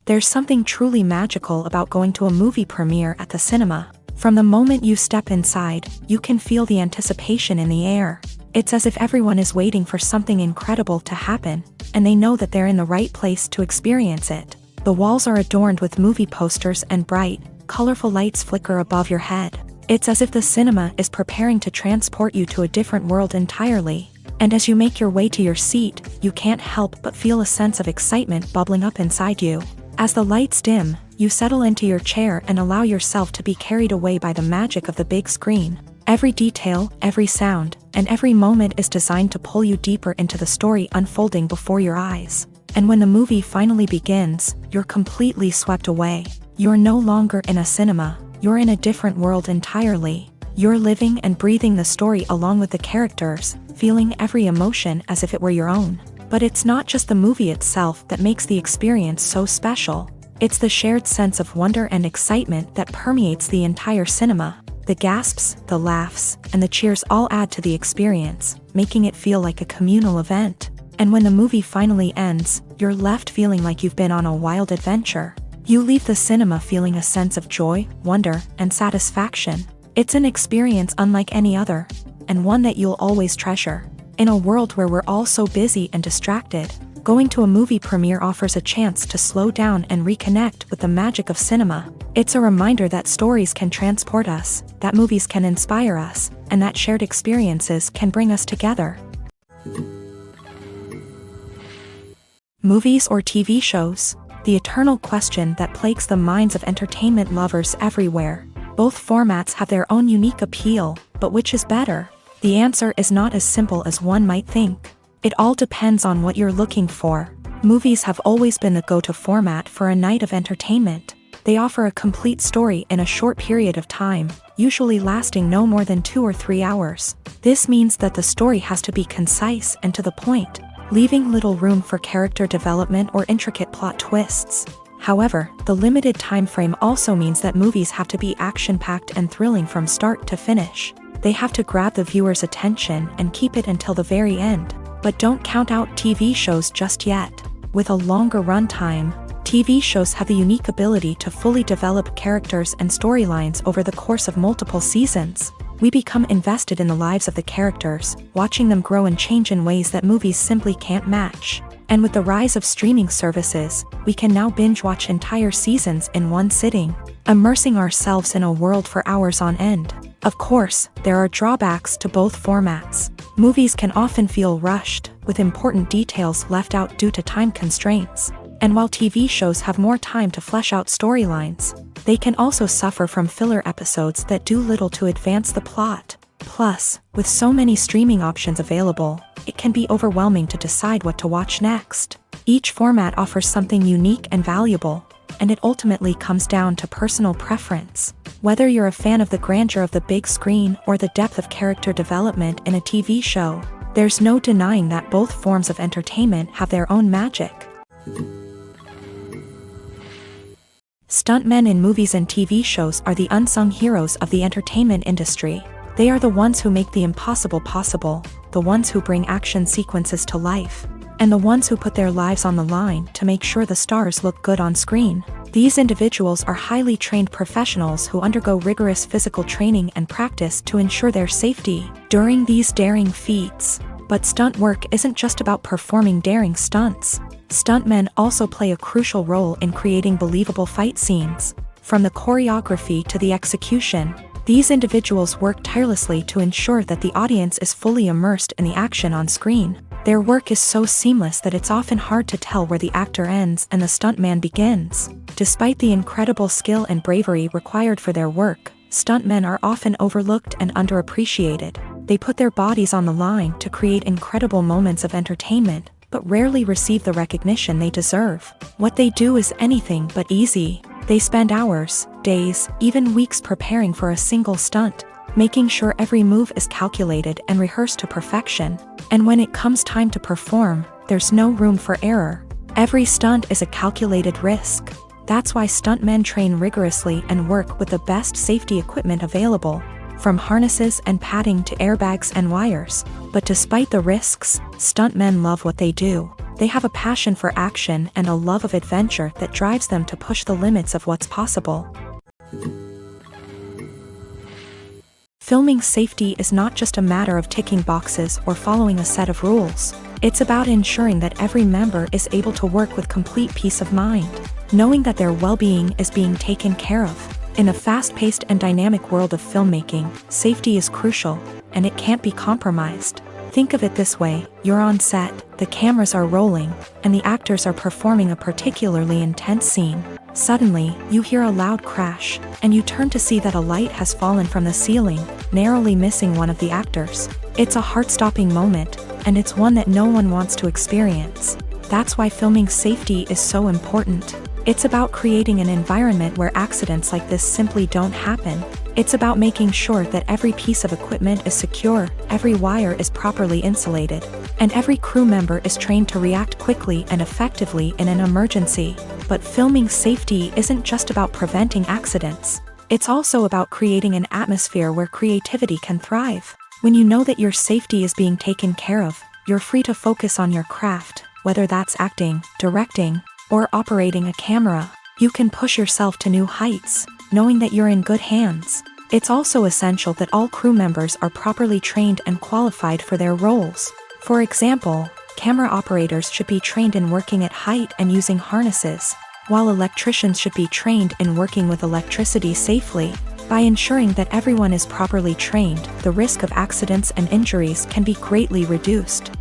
There's something truly magical about going to a movie premiere at the cinema. From the moment you step inside, you can feel the anticipation in the air. It's as if everyone is waiting for something incredible to happen, and they know that they're in the right place to experience it. The walls are adorned with movie posters and bright, colorful lights flicker above your head. It's as if the cinema is preparing to transport you to a different world entirely. And as you make your way to your seat, you can't help but feel a sense of excitement bubbling up inside you. As the lights dim, you settle into your chair and allow yourself to be carried away by the magic of the big screen. Every detail, every sound, and every moment is designed to pull you deeper into the story unfolding before your eyes. And when the movie finally begins, you're completely swept away. You're no longer in a cinema, you're in a different world entirely. You're living and breathing the story along with the characters, feeling every emotion as if it were your own. But it's not just the movie itself that makes the experience so special. It's the shared sense of wonder and excitement that permeates the entire cinema. The gasps, the laughs, and the cheers all add to the experience, making it feel like a communal event. And when the movie finally ends, you're left feeling like you've been on a wild adventure. You leave the cinema feeling a sense of joy, wonder, and satisfaction. It's an experience unlike any other, and one that you'll always treasure. In a world where we're all so busy and distracted, going to a movie premiere offers a chance to slow down and reconnect with the magic of cinema. It's a reminder that stories can transport us, that movies can inspire us, and that shared experiences can bring us together. Movies or TV shows? The eternal question that plagues the minds of entertainment lovers everywhere. Both formats have their own unique appeal, but which is better? The answer is not as simple as one might think. It all depends on what you're looking for. Movies have always been the go-to format for a night of entertainment. They offer a complete story in a short period of time, usually lasting no more than 2 or 3 hours. This means that the story has to be concise and to the point, leaving little room for character development or intricate plot twists. However, the limited time frame also means that movies have to be action-packed and thrilling from start to finish. They have to grab the viewer's attention and keep it until the very end. But don't count out TV shows just yet. With a longer runtime, TV shows have the unique ability to fully develop characters and storylines over the course of multiple seasons. We become invested in the lives of the characters, watching them grow and change in ways that movies simply can't match. And with the rise of streaming services, we can now binge-watch entire seasons in one sitting, immersing ourselves in a world for hours on end. Of course, there are drawbacks to both formats. Movies can often feel rushed, with important details left out due to time constraints. And while TV shows have more time to flesh out storylines, they can also suffer from filler episodes that do little to advance the plot. Plus, with so many streaming options available, it can be overwhelming to decide what to watch next. Each format offers something unique and valuable, and it ultimately comes down to personal preference. Whether you're a fan of the grandeur of the big screen or the depth of character development in a TV show, there's no denying that both forms of entertainment have their own magic. Stuntmen in movies and TV shows are the unsung heroes of the entertainment industry. They are the ones who make the impossible possible, the ones who bring action sequences to life, and the ones who put their lives on the line to make sure the stars look good on screen. These individuals are highly trained professionals who undergo rigorous physical training and practice to ensure their safety during these daring feats. But stunt work isn't just about performing daring stunts. Stuntmen also play a crucial role in creating believable fight scenes. From the choreography to the execution, these individuals work tirelessly to ensure that the audience is fully immersed in the action on screen. Their work is so seamless that it's often hard to tell where the actor ends and the stuntman begins. Despite the incredible skill and bravery required for their work, stuntmen are often overlooked and underappreciated. They put their bodies on the line to create incredible moments of entertainment, but rarely receive the recognition they deserve. What they do is anything but easy. They spend hours, days, even weeks preparing for a single stunt, making sure every move is calculated and rehearsed to perfection. And when it comes time to perform, there's no room for error. Every stunt is a calculated risk. That's why stuntmen train rigorously and work with the best safety equipment available, from harnesses and padding to airbags and wires. But despite the risks, stuntmen love what they do. They have a passion for action and a love of adventure that drives them to push the limits of what's possible. Filming safety is not just a matter of ticking boxes or following a set of rules. It's about ensuring that every member is able to work with complete peace of mind, knowing that their well-being is being taken care of. In a fast-paced and dynamic world of filmmaking, safety is crucial, and it can't be compromised. Think of it this way: you're on set, the cameras are rolling, and the actors are performing a particularly intense scene. Suddenly, you hear a loud crash, and you turn to see that a light has fallen from the ceiling, narrowly missing one of the actors. It's a heart-stopping moment, and it's one that no one wants to experience. That's why filming safety is so important. It's about creating an environment where accidents like this simply don't happen. It's about making sure that every piece of equipment is secure, every wire is properly insulated, and every crew member is trained to react quickly and effectively in an emergency. But filming safety isn't just about preventing accidents. It's also about creating an atmosphere where creativity can thrive. When you know that your safety is being taken care of, you're free to focus on your craft, whether that's acting, directing, or operating a camera. You can push yourself to new heights, knowing that you're in good hands. It's also essential that all crew members are properly trained and qualified for their roles. For example, camera operators should be trained in working at height and using harnesses, while electricians should be trained in working with electricity safely. By ensuring that everyone is properly trained, the risk of accidents and injuries can be greatly reduced.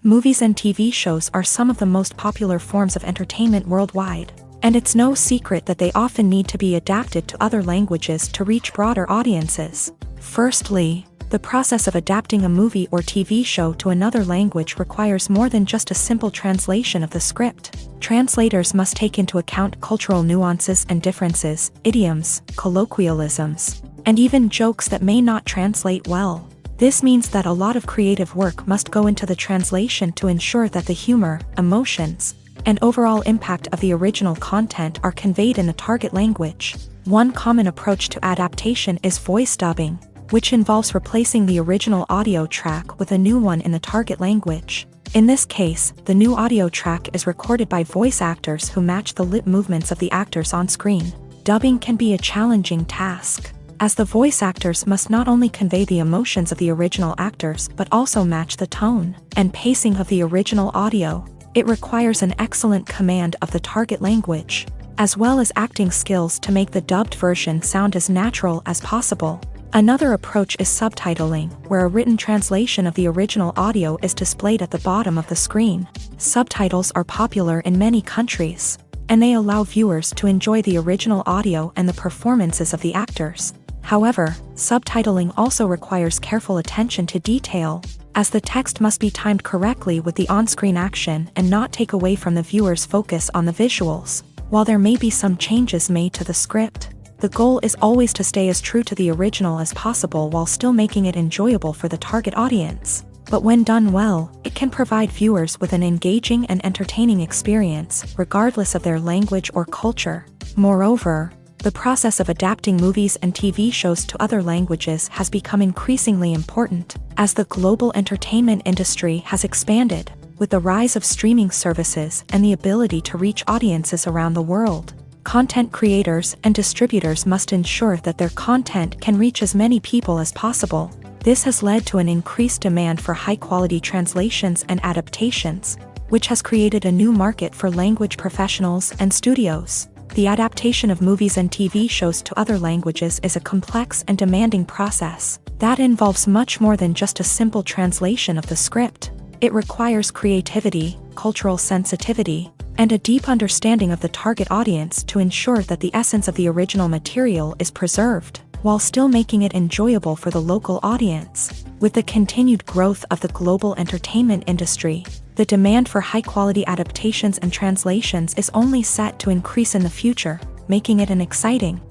Movies and TV shows are some of the most popular forms of entertainment worldwide, and it's no secret that they often need to be adapted to other languages to reach broader audiences. Firstly, the process of adapting a movie or TV show to another language requires more than just a simple translation of the script. Translators must take into account cultural nuances and differences, idioms, colloquialisms, and even jokes that may not translate well. This means that a lot of creative work must go into the translation to ensure that the humor, emotions, and overall impact of the original content are conveyed in the target language. One common approach to adaptation is voice dubbing, which involves replacing the original audio track with a new one in the target language. In this case, the new audio track is recorded by voice actors who match the lip movements of the actors on screen. Dubbing can be a challenging task, as the voice actors must not only convey the emotions of the original actors but also match the tone and pacing of the original audio. It requires an excellent command of the target language, as well as acting skills to make the dubbed version sound as natural as possible. Another approach is subtitling, where a written translation of the original audio is displayed at the bottom of the screen. Subtitles are popular in many countries, and they allow viewers to enjoy the original audio and the performances of the actors. However, subtitling also requires careful attention to detail, as the text must be timed correctly with the on-screen action and not take away from the viewer's focus on the visuals. While there may be some changes made to the script, the goal is always to stay as true to the original as possible while still making it enjoyable for the target audience. But when done well, it can provide viewers with an engaging and entertaining experience, regardless of their language or culture. Moreover, the process of adapting movies and TV shows to other languages has become increasingly important, as the global entertainment industry has expanded, with the rise of streaming services and the ability to reach audiences around the world. Content creators and distributors must ensure that their content can reach as many people as possible. This has led to an increased demand for high-quality translations and adaptations, which has created a new market for language professionals and studios. The adaptation of movies and TV shows to other languages is a complex and demanding process that involves much more than just a simple translation of the script. It requires creativity, cultural sensitivity, and a deep understanding of the target audience to ensure that the essence of the original material is preserved, while still making it enjoyable for the local audience. With the continued growth of the global entertainment industry, the demand for high-quality adaptations and translations is only set to increase in the future, making it an exciting.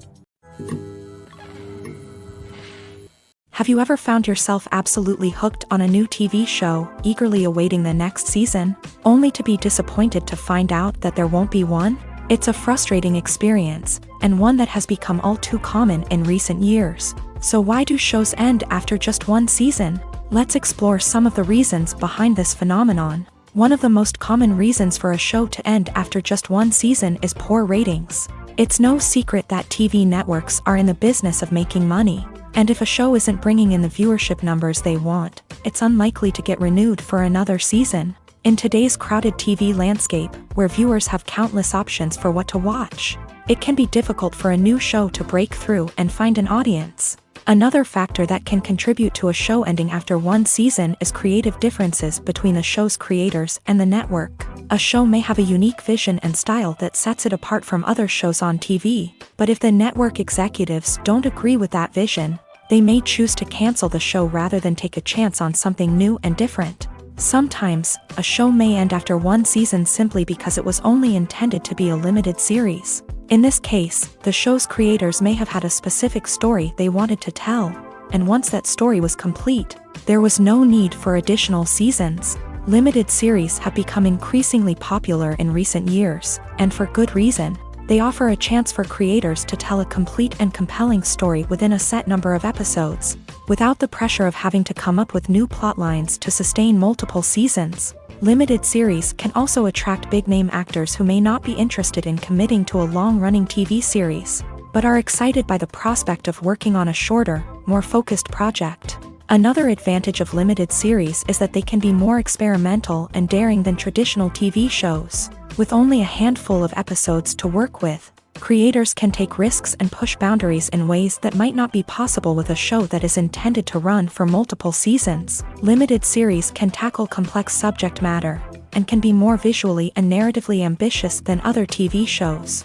Have you ever found yourself absolutely hooked on a new TV show, eagerly awaiting the next season, only to be disappointed to find out that there won't be one? It's a frustrating experience, and one that has become all too common in recent years. So why do shows end after just one season? Let's explore some of the reasons behind this phenomenon. One of the most common reasons for a show to end after just one season is poor ratings. It's no secret that TV networks are in the business of making money, and if a show isn't bringing in the viewership numbers they want, it's unlikely to get renewed for another season. In today's crowded TV landscape, where viewers have countless options for what to watch, it can be difficult for a new show to break through and find an audience. Another factor that can contribute to a show ending after one season is creative differences between the show's creators and the network. A show may have a unique vision and style that sets it apart from other shows on TV, but if the network executives don't agree with that vision, they may choose to cancel the show rather than take a chance on something new and different. Sometimes, a show may end after one season simply because it was only intended to be a limited series. In this case, the show's creators may have had a specific story they wanted to tell, and once that story was complete, there was no need for additional seasons. Limited series have become increasingly popular in recent years, and for good reason. They offer a chance for creators to tell a complete and compelling story within a set number of episodes, without the pressure of having to come up with new plotlines to sustain multiple seasons. Limited series can also attract big-name actors who may not be interested in committing to a long-running TV series, but are excited by the prospect of working on a shorter, more focused project. Another advantage of limited series is that they can be more experimental and daring than traditional TV shows. With only a handful of episodes to work with, creators can take risks and push boundaries in ways that might not be possible with a show that is intended to run for multiple seasons. Limited series can tackle complex subject matter, and can be more visually and narratively ambitious than other TV shows.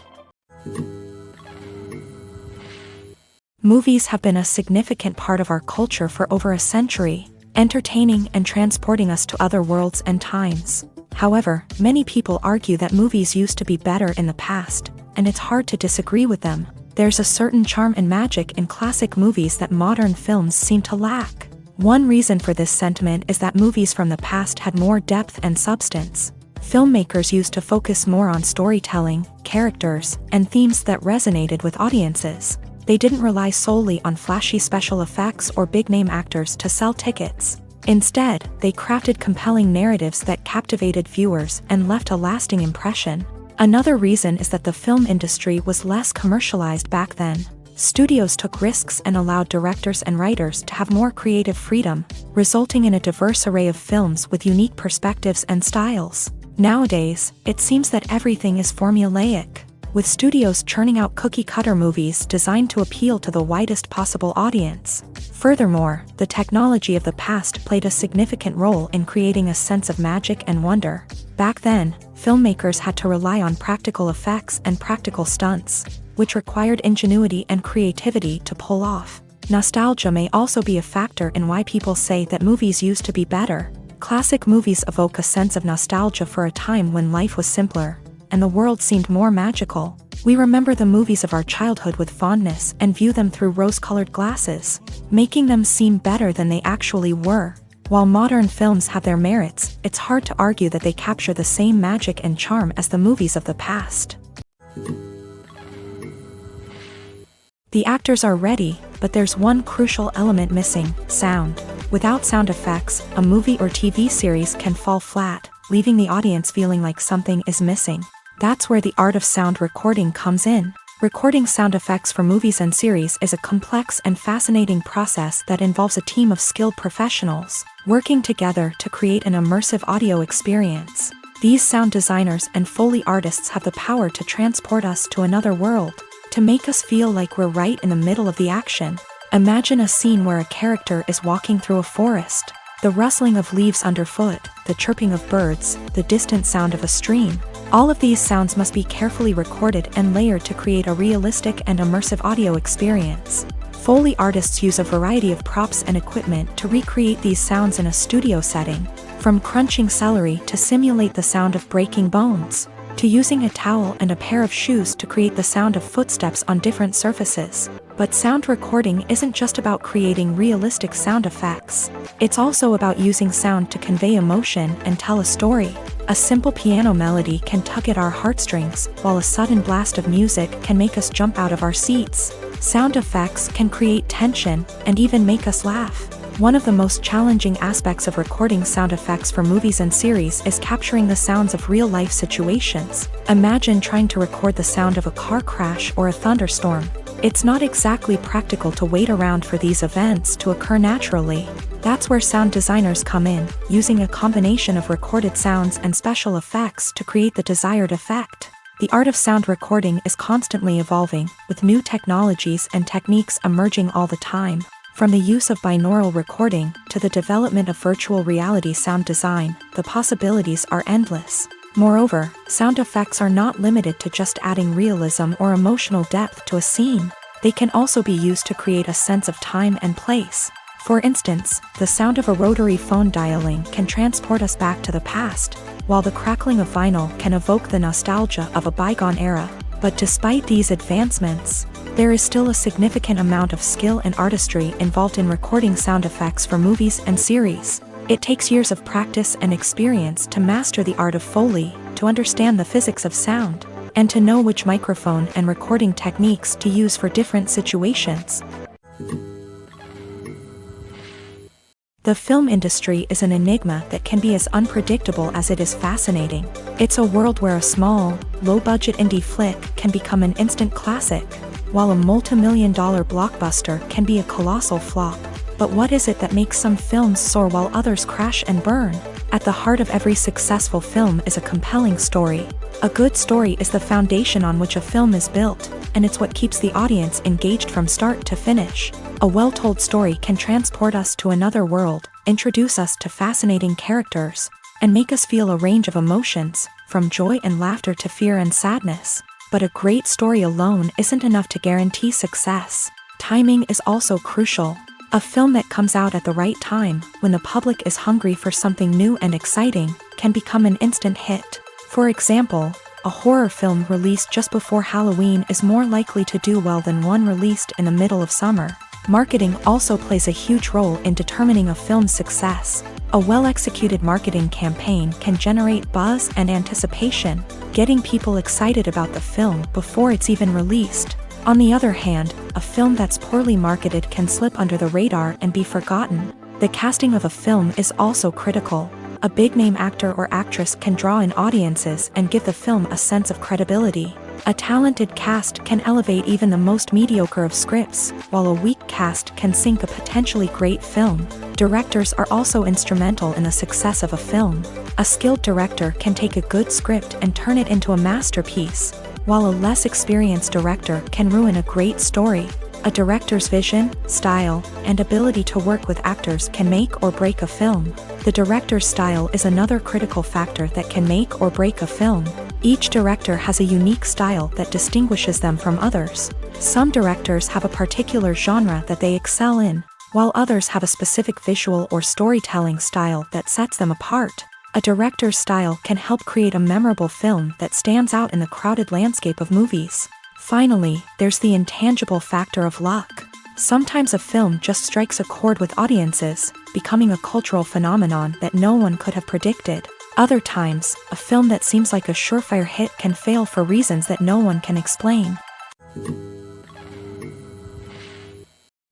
Movies have been a significant part of our culture for over a century, entertaining and transporting us to other worlds and times. However, many people argue that movies used to be better in the past, and it's hard to disagree with them. There's a certain charm and magic in classic movies that modern films seem to lack. One reason for this sentiment is that movies from the past had more depth and substance. Filmmakers used to focus more on storytelling, characters, and themes that resonated with audiences. They didn't rely solely on flashy special effects or big-name actors to sell tickets. Instead, they crafted compelling narratives that captivated viewers and left a lasting impression. Another reason is that the film industry was less commercialized back then. Studios took risks and allowed directors and writers to have more creative freedom, resulting in a diverse array of films with unique perspectives and styles. Nowadays, it seems that everything is formulaic. with studios churning out cookie-cutter movies designed to appeal to the widest possible audience. Furthermore, the technology of the past played a significant role in creating a sense of magic and wonder. Back then, filmmakers had to rely on practical effects and practical stunts, which required ingenuity and creativity to pull off. Nostalgia may also be a factor in why people say that movies used to be better. Classic movies evoke a sense of nostalgia for a time when life was simpler, and the world seemed more magical. We remember the movies of our childhood with fondness and view them through rose-colored glasses, making them seem better than they actually were. While modern films have their merits, it's hard to argue that they capture the same magic and charm as the movies of the past. The actors are ready, but there's one crucial element missing: sound. Without sound effects, a movie or TV series can fall flat, leaving the audience feeling like something is missing. That's where the art of sound recording comes in. Recording sound effects for movies and series is a complex and fascinating process that involves a team of skilled professionals working together to create an immersive audio experience. These sound designers and Foley artists have the power to transport us to another world, to make us feel like we're right in the middle of the action. Imagine a scene where a character is walking through a forest. The rustling of leaves underfoot, the chirping of birds, the distant sound of a stream. All of these sounds must be carefully recorded and layered to create a realistic and immersive audio experience. Foley artists use a variety of props and equipment to recreate these sounds in a studio setting, from crunching celery to simulate the sound of breaking bones, to using a towel and a pair of shoes to create the sound of footsteps on different surfaces. But sound recording isn't just about creating realistic sound effects. It's also about using sound to convey emotion and tell a story. A simple piano melody can tug at our heartstrings, while a sudden blast of music can make us jump out of our seats. Sound effects can create tension and even make us laugh. One of the most challenging aspects of recording sound effects for movies and series is capturing the sounds of real-life situations. Imagine trying to record the sound of a car crash or a thunderstorm. It's not exactly practical to wait around for these events to occur naturally. That's where sound designers come in, using a combination of recorded sounds and special effects to create the desired effect. The art of sound recording is constantly evolving, with new technologies and techniques emerging all the time. From the use of binaural recording to the development of virtual reality sound design, the possibilities are endless. Moreover, sound effects are not limited to just adding realism or emotional depth to a scene. They can also be used to create a sense of time and place. For instance, the sound of a rotary phone dialing can transport us back to the past, while the crackling of vinyl can evoke the nostalgia of a bygone era. But despite these advancements, there is still a significant amount of skill and artistry involved in recording sound effects for movies and series. It takes years of practice and experience to master the art of Foley, to understand the physics of sound, and to know which microphone and recording techniques to use for different situations. The film industry is an enigma that can be as unpredictable as it is fascinating. It's a world where a small, low-budget indie flick can become an instant classic, while a multi-million-dollar blockbuster can be a colossal flop. But what is it that makes some films soar while others crash and burn? At the heart of every successful film is a compelling story. A good story is the foundation on which a film is built, and it's what keeps the audience engaged from start to finish. A well-told story can transport us to another world, introduce us to fascinating characters, and make us feel a range of emotions, from joy and laughter to fear and sadness. But a great story alone isn't enough to guarantee success. Timing is also crucial. A film that comes out at the right time, when the public is hungry for something new and exciting, can become an instant hit. For example, a horror film released just before Halloween is more likely to do well than one released in the middle of summer. Marketing also plays a huge role in determining a film's success. A well-executed marketing campaign can generate buzz and anticipation, getting people excited about the film before it's even released. On the other hand, a film that's poorly marketed can slip under the radar and be forgotten. The casting of a film is also critical. A big-name actor or actress can draw in audiences and give the film a sense of credibility. A talented cast can elevate even the most mediocre of scripts, while a weak cast can sink a potentially great film. Directors are also instrumental in the success of a film. A skilled director can take a good script and turn it into a masterpiece. while a less experienced director can ruin a great story. A director's vision, style, and ability to work with actors can make or break a film. The director's style is another critical factor that can make or break a film. Each director has a unique style that distinguishes them from others. Some directors have a particular genre that they excel in, while others have a specific visual or storytelling style that sets them apart. A director's style can help create a memorable film that stands out in the crowded landscape of movies. Finally, there's the intangible factor of luck. Sometimes a film just strikes a chord with audiences, becoming a cultural phenomenon that no one could have predicted. Other times, a film that seems like a surefire hit can fail for reasons that no one can explain.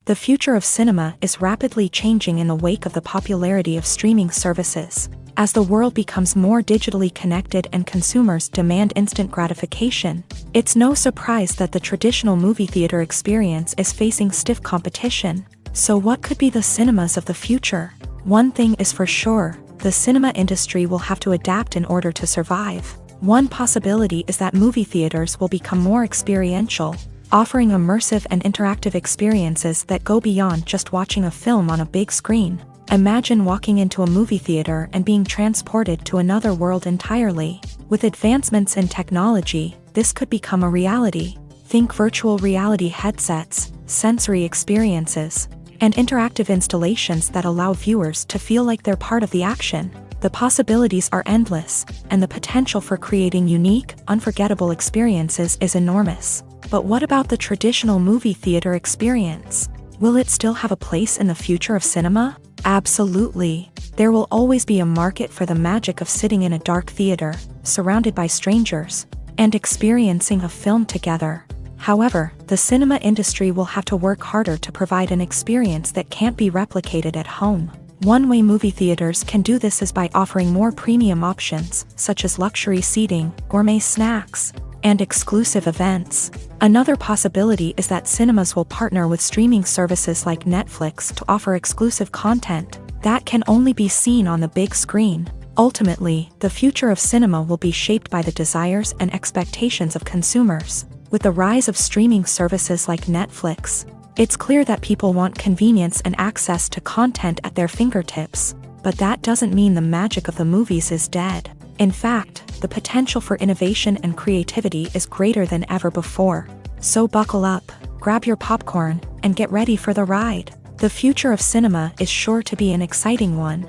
The future of cinema is rapidly changing in the wake of the popularity of streaming services. As the world becomes more digitally connected and consumers demand instant gratification, it's no surprise that the traditional movie theater experience is facing stiff competition. So what could be the cinemas of the future? One thing is for sure, the cinema industry will have to adapt in order to survive. One possibility is that movie theaters will become more experiential, offering immersive and interactive experiences that go beyond just watching a film on a big screen. Imagine walking into a movie theater and being transported to another world entirely. With advancements in technology, this could become a reality. Think virtual reality headsets, sensory experiences, and interactive installations that allow viewers to feel like they're part of the action. The possibilities are endless, and the potential for creating unique, unforgettable experiences is enormous. But what about the traditional movie theater experience? Will it still have a place in the future of cinema? Absolutely. There will always be a market for the magic of sitting in a dark theater, surrounded by strangers, and experiencing a film together. However, the cinema industry will have to work harder to provide an experience that can't be replicated at home. One way movie theaters can do this is by offering more premium options, such as luxury seating, gourmet snacks, and exclusive events. Another possibility is that cinemas will partner with streaming services like Netflix to offer exclusive content that can only be seen on the big screen. Ultimately, the future of cinema will be shaped by the desires and expectations of consumers. With the rise of streaming services like Netflix, it's clear that people want convenience and access to content at their fingertips. But that doesn't mean the magic of the movies is dead. In fact, the potential for innovation and creativity is greater than ever before. So buckle up, grab your popcorn, and get ready for the ride. The future of cinema is sure to be an exciting one.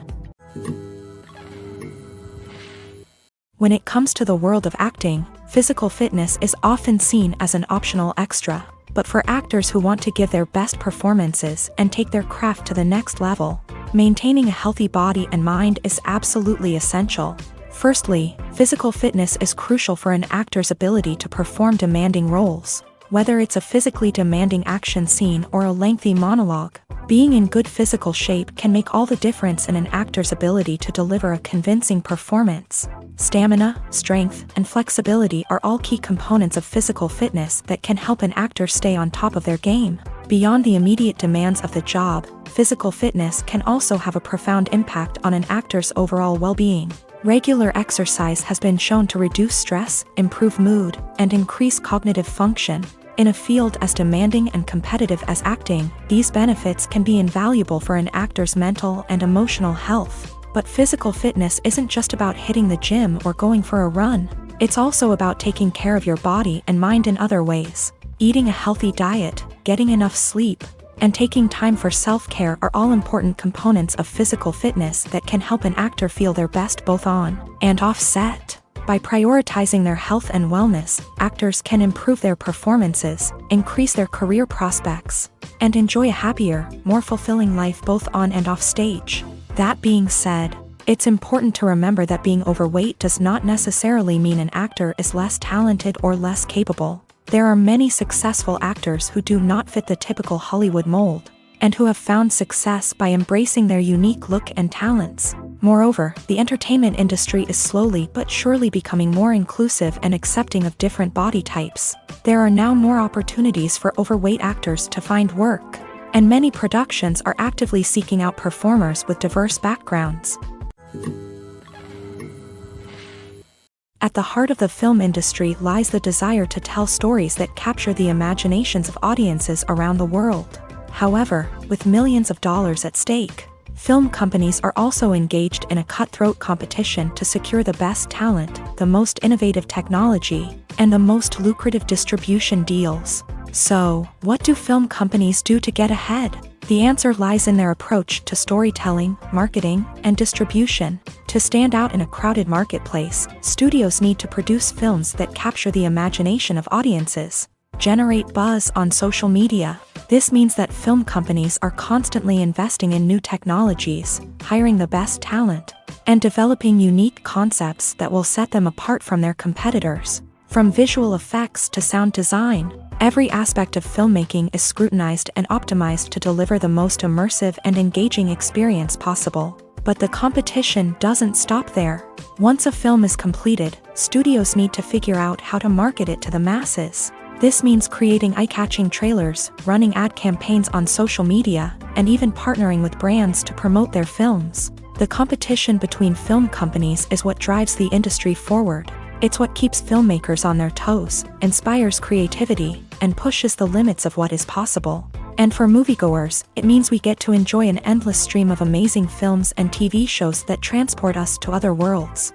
When it comes to the world of acting, physical fitness is often seen as an optional extra. But for actors who want to give their best performances and take their craft to the next level, maintaining a healthy body and mind is absolutely essential. Firstly, physical fitness is crucial for an actor's ability to perform demanding roles. Whether it's a physically demanding action scene or a lengthy monologue, being in good physical shape can make all the difference in an actor's ability to deliver a convincing performance. Stamina, strength, and flexibility are all key components of physical fitness that can help an actor stay on top of their game. Beyond the immediate demands of the job, physical fitness can also have a profound impact on an actor's overall well-being. Regular exercise has been shown to reduce stress, improve mood, and increase cognitive function. In a field as demanding and competitive as acting, these benefits can be invaluable for an actor's mental and emotional health. But physical fitness isn't just about hitting the gym or going for a run. It's also about taking care of your body and mind in other ways. Eating a healthy diet, getting enough sleep, and taking time for self-care are all important components of physical fitness that can help an actor feel their best both on and off set. By prioritizing their health and wellness, actors can improve their performances, increase their career prospects, and enjoy a happier, more fulfilling life both on and off stage. That being said, it's important to remember that being overweight does not necessarily mean an actor is less talented or less capable. There are many successful actors who do not fit the typical Hollywood mold, and who have found success by embracing their unique look and talents. Moreover, the entertainment industry is slowly but surely becoming more inclusive and accepting of different body types. There are now more opportunities for overweight actors to find work, and many productions are actively seeking out performers with diverse backgrounds. At the heart of the film industry lies the desire to tell stories that capture the imaginations of audiences around the world. However, with millions of dollars at stake, film companies are also engaged in a cutthroat competition to secure the best talent, the most innovative technology, and the most lucrative distribution deals. So, what do film companies do to get ahead? The answer lies in their approach to storytelling, marketing, and distribution. To stand out in a crowded marketplace, studios need to produce films that capture the imagination of audiences, generate buzz on social media. This means that film companies are constantly investing in new technologies, hiring the best talent, and developing unique concepts that will set them apart from their competitors. From visual effects to sound design, every aspect of filmmaking is scrutinized and optimized to deliver the most immersive and engaging experience possible. But the competition doesn't stop there. Once a film is completed, studios need to figure out how to market it to the masses. This means creating eye-catching trailers, running ad campaigns on social media, and even partnering with brands to promote their films. The competition between film companies is what drives the industry forward. It's what keeps filmmakers on their toes, inspires creativity, and pushes the limits of what is possible. And for moviegoers, it means we get to enjoy an endless stream of amazing films and TV shows that transport us to other worlds.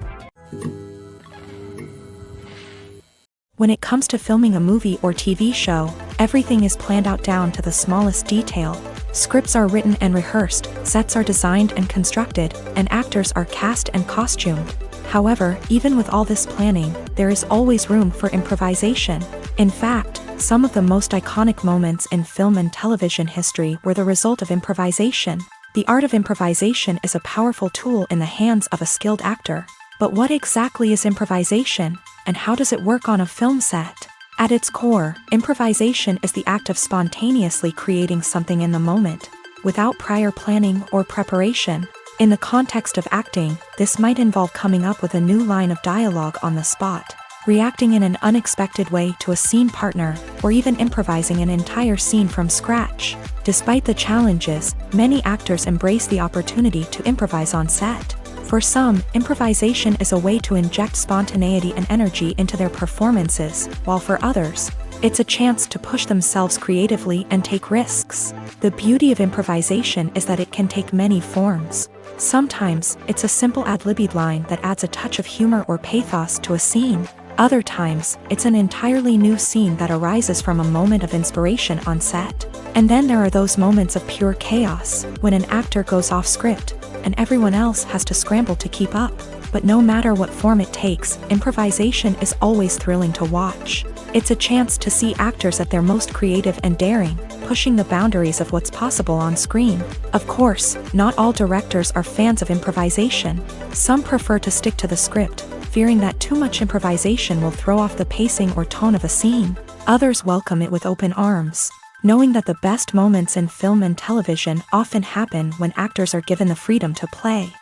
When it comes to filming a movie or TV show, everything is planned out down to the smallest detail. Scripts are written and rehearsed, sets are designed and constructed, and actors are cast and costumed. However, even with all this planning, there is always room for improvisation. In fact, some of the most iconic moments in film and television history were the result of improvisation. The art of improvisation is a powerful tool in the hands of a skilled actor. But what exactly is improvisation, and how does it work on a film set? At its core, improvisation is the act of spontaneously creating something in the moment, without prior planning or preparation. In the context of acting, this might involve coming up with a new line of dialogue on the spot, reacting in an unexpected way to a scene partner, or even improvising an entire scene from scratch. Despite the challenges, many actors embrace the opportunity to improvise on set. For some, improvisation is a way to inject spontaneity and energy into their performances, while for others, it's a chance to push themselves creatively and take risks. The beauty of improvisation is that it can take many forms. Sometimes, it's a simple ad-libbed line that adds a touch of humor or pathos to a scene. Other times, it's an entirely new scene that arises from a moment of inspiration on set. And then there are those moments of pure chaos, when an actor goes off script, and everyone else has to scramble to keep up. But no matter what form it takes, improvisation is always thrilling to watch. It's a chance to see actors at their most creative and daring, pushing the boundaries of what's possible on screen. Of course, not all directors are fans of improvisation. Some prefer to stick to the script, fearing that too much improvisation will throw off the pacing or tone of a scene. Others welcome it with open arms, knowing that the best moments in film and television often happen when actors are given the freedom to play.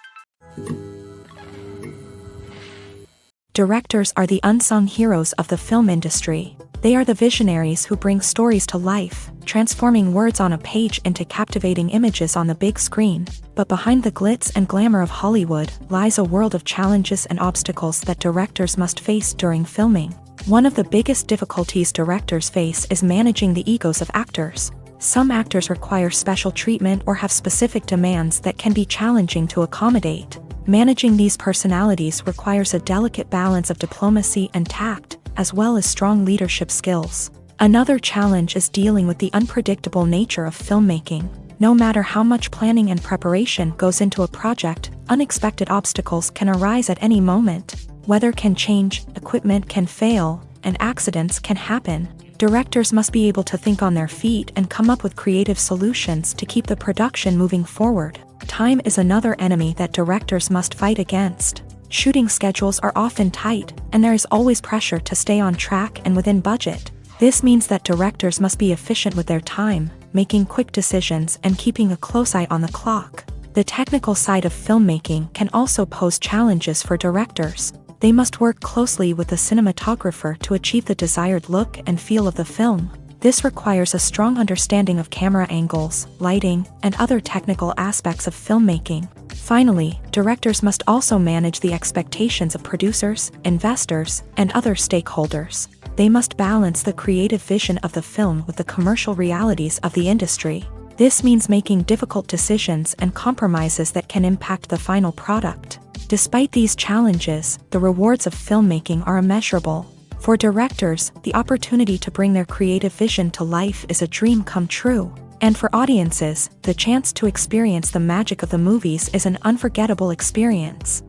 Directors are the unsung heroes of the film industry. They are the visionaries who bring stories to life, transforming words on a page into captivating images on the big screen. But behind the glitz and glamour of Hollywood lies a world of challenges and obstacles that directors must face during filming. One of the biggest difficulties directors face is managing the egos of actors. Some actors require special treatment or have specific demands that can be challenging to accommodate. Managing these personalities requires a delicate balance of diplomacy and tact, as well as strong leadership skills. Another challenge is dealing with the unpredictable nature of filmmaking. No matter how much planning and preparation goes into a project, unexpected obstacles can arise at any moment. Weather can change, equipment can fail, and accidents can happen. Directors must be able to think on their feet and come up with creative solutions to keep the production moving forward. Time is another enemy that directors must fight against. Shooting schedules are often tight, and there is always pressure to stay on track and within budget. This means that directors must be efficient with their time, making quick decisions and keeping a close eye on the clock. The technical side of filmmaking can also pose challenges for directors. They must work closely with the cinematographer to achieve the desired look and feel of the film. This requires a strong understanding of camera angles, lighting, and other technical aspects of filmmaking. Finally, directors must also manage the expectations of producers, investors, and other stakeholders. They must balance the creative vision of the film with the commercial realities of the industry. This means making difficult decisions and compromises that can impact the final product. Despite these challenges, the rewards of filmmaking are immeasurable. For directors, the opportunity to bring their creative vision to life is a dream come true. And for audiences, the chance to experience the magic of the movies is an unforgettable experience.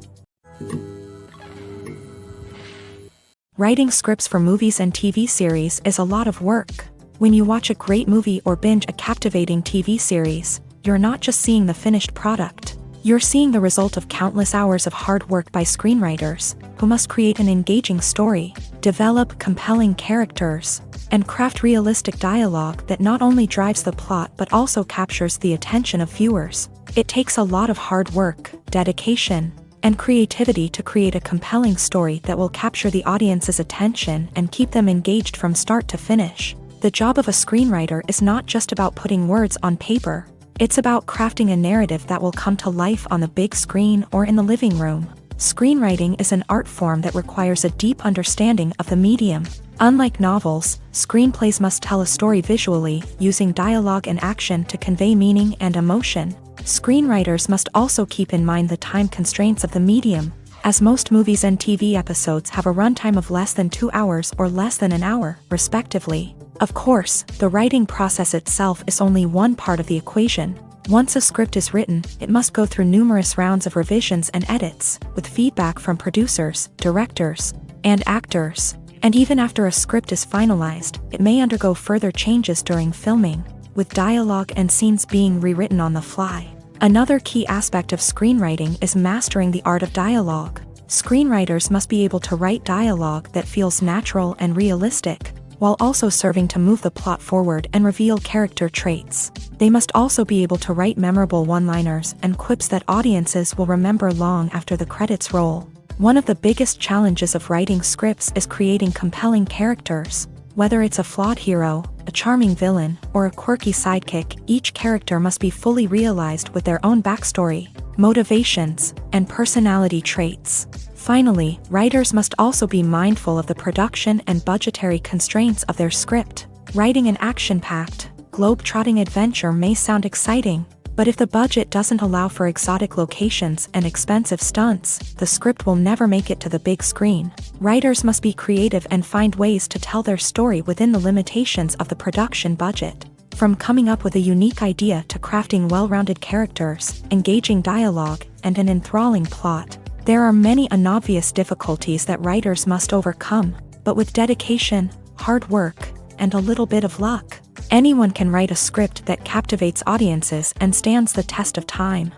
Writing scripts for movies and TV series is a lot of work. When you watch a great movie or binge a captivating TV series, you're not just seeing the finished product. You're seeing the result of countless hours of hard work by screenwriters, who must create an engaging story, develop compelling characters, and craft realistic dialogue that not only drives the plot but also captures the attention of viewers. It takes a lot of hard work, dedication, and creativity to create a compelling story that will capture the audience's attention and keep them engaged from start to finish. The job of a screenwriter is not just about putting words on paper. It's about crafting a narrative that will come to life on the big screen or in the living room. Screenwriting is an art form that requires a deep understanding of the medium. Unlike novels, screenplays must tell a story visually, using dialogue and action to convey meaning and emotion. Screenwriters must also keep in mind the time constraints of the medium, as most movies and TV episodes have a runtime of less than 2 hours or less than an hour, respectively. Of course, the writing process itself is only one part of the equation. Once a script is written, it must go through numerous rounds of revisions and edits, with feedback from producers, directors, and actors. And even after a script is finalized, it may undergo further changes during filming, with dialogue and scenes being rewritten on the fly. Another key aspect of screenwriting is mastering the art of dialogue. Screenwriters must be able to write dialogue that feels natural and realistic, while also serving to move the plot forward and reveal character traits. They must also be able to write memorable one-liners and quips that audiences will remember long after the credits roll. One of the biggest challenges of writing scripts is creating compelling characters. Whether it's a flawed hero, a charming villain, or a quirky sidekick, each character must be fully realized with their own backstory, motivations, and personality traits. Finally, writers must also be mindful of the production and budgetary constraints of their script. Writing an action-packed, globe-trotting adventure may sound exciting, but if the budget doesn't allow for exotic locations and expensive stunts, the script will never make it to the big screen. Writers must be creative and find ways to tell their story within the limitations of the production budget. From coming up with a unique idea to crafting well-rounded characters, engaging dialogue, and an enthralling plot, there are many unobvious difficulties that writers must overcome, but with dedication, hard work, and a little bit of luck, anyone can write a script that captivates audiences and stands the test of time.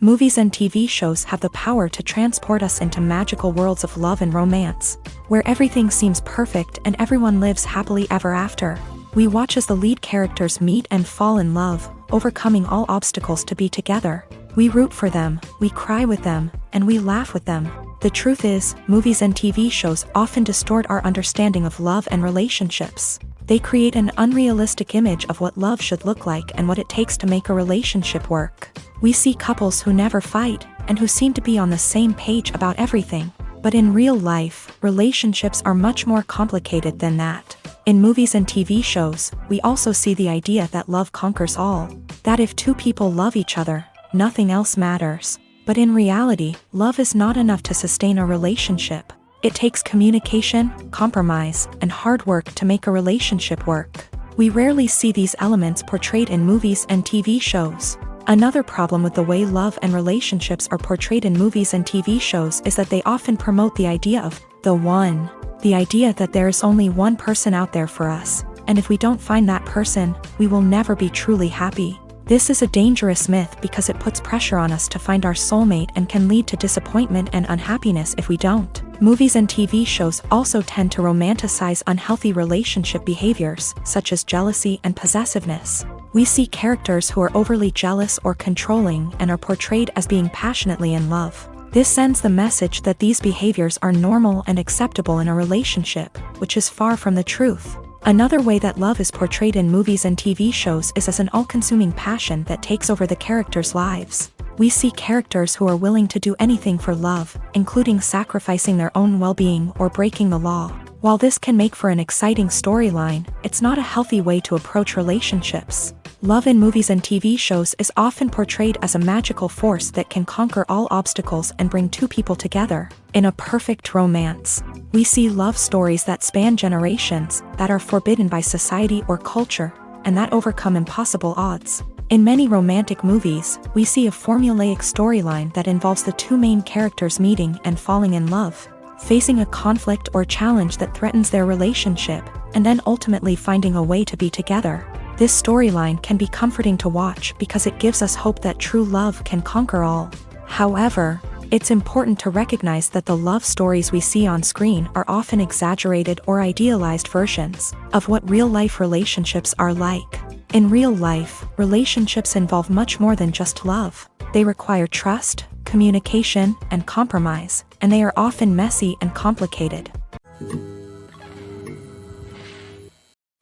Movies and TV shows have the power to transport us into magical worlds of love and romance, where everything seems perfect and everyone lives happily ever after. We watch as the lead characters meet and fall in love, overcoming all obstacles to be together. We root for them, we cry with them, and we laugh with them. The truth is, movies and TV shows often distort our understanding of love and relationships. They create an unrealistic image of what love should look like and what it takes to make a relationship work. We see couples who never fight, and who seem to be on the same page about everything. But in real life, relationships are much more complicated than that. In movies and TV shows, we also see the idea that love conquers all. That if two people love each other, nothing else matters. But in reality, love is not enough to sustain a relationship. It takes communication, compromise, and hard work to make a relationship work. We rarely see these elements portrayed in movies and TV shows. Another problem with the way love and relationships are portrayed in movies and TV shows is that they often promote the idea of the one. The idea that there is only one person out there for us, and if we don't find that person, we will never be truly happy. This is a dangerous myth because it puts pressure on us to find our soulmate and can lead to disappointment and unhappiness if we don't. Movies and TV shows also tend to romanticize unhealthy relationship behaviors, such as jealousy and possessiveness. We see characters who are overly jealous or controlling and are portrayed as being passionately in love. This sends the message that these behaviors are normal and acceptable in a relationship, which is far from the truth. Another way that love is portrayed in movies and TV shows is as an all-consuming passion that takes over the characters' lives. We see characters who are willing to do anything for love, including sacrificing their own well-being or breaking the law. While this can make for an exciting storyline, it's not a healthy way to approach relationships. Love in movies and TV shows is often portrayed as a magical force that can conquer all obstacles and bring two people together. In a perfect romance, we see love stories that span generations, that are forbidden by society or culture, and that overcome impossible odds. In many romantic movies, we see a formulaic storyline that involves the two main characters meeting and falling in love, facing a conflict or challenge that threatens their relationship, and then ultimately finding a way to be together. This storyline can be comforting to watch because it gives us hope that true love can conquer all. However, it's important to recognize that the love stories we see on screen are often exaggerated or idealized versions of what real-life relationships are like. In real life, relationships involve much more than just love. They require trust, communication, and compromise, and they are often messy and complicated.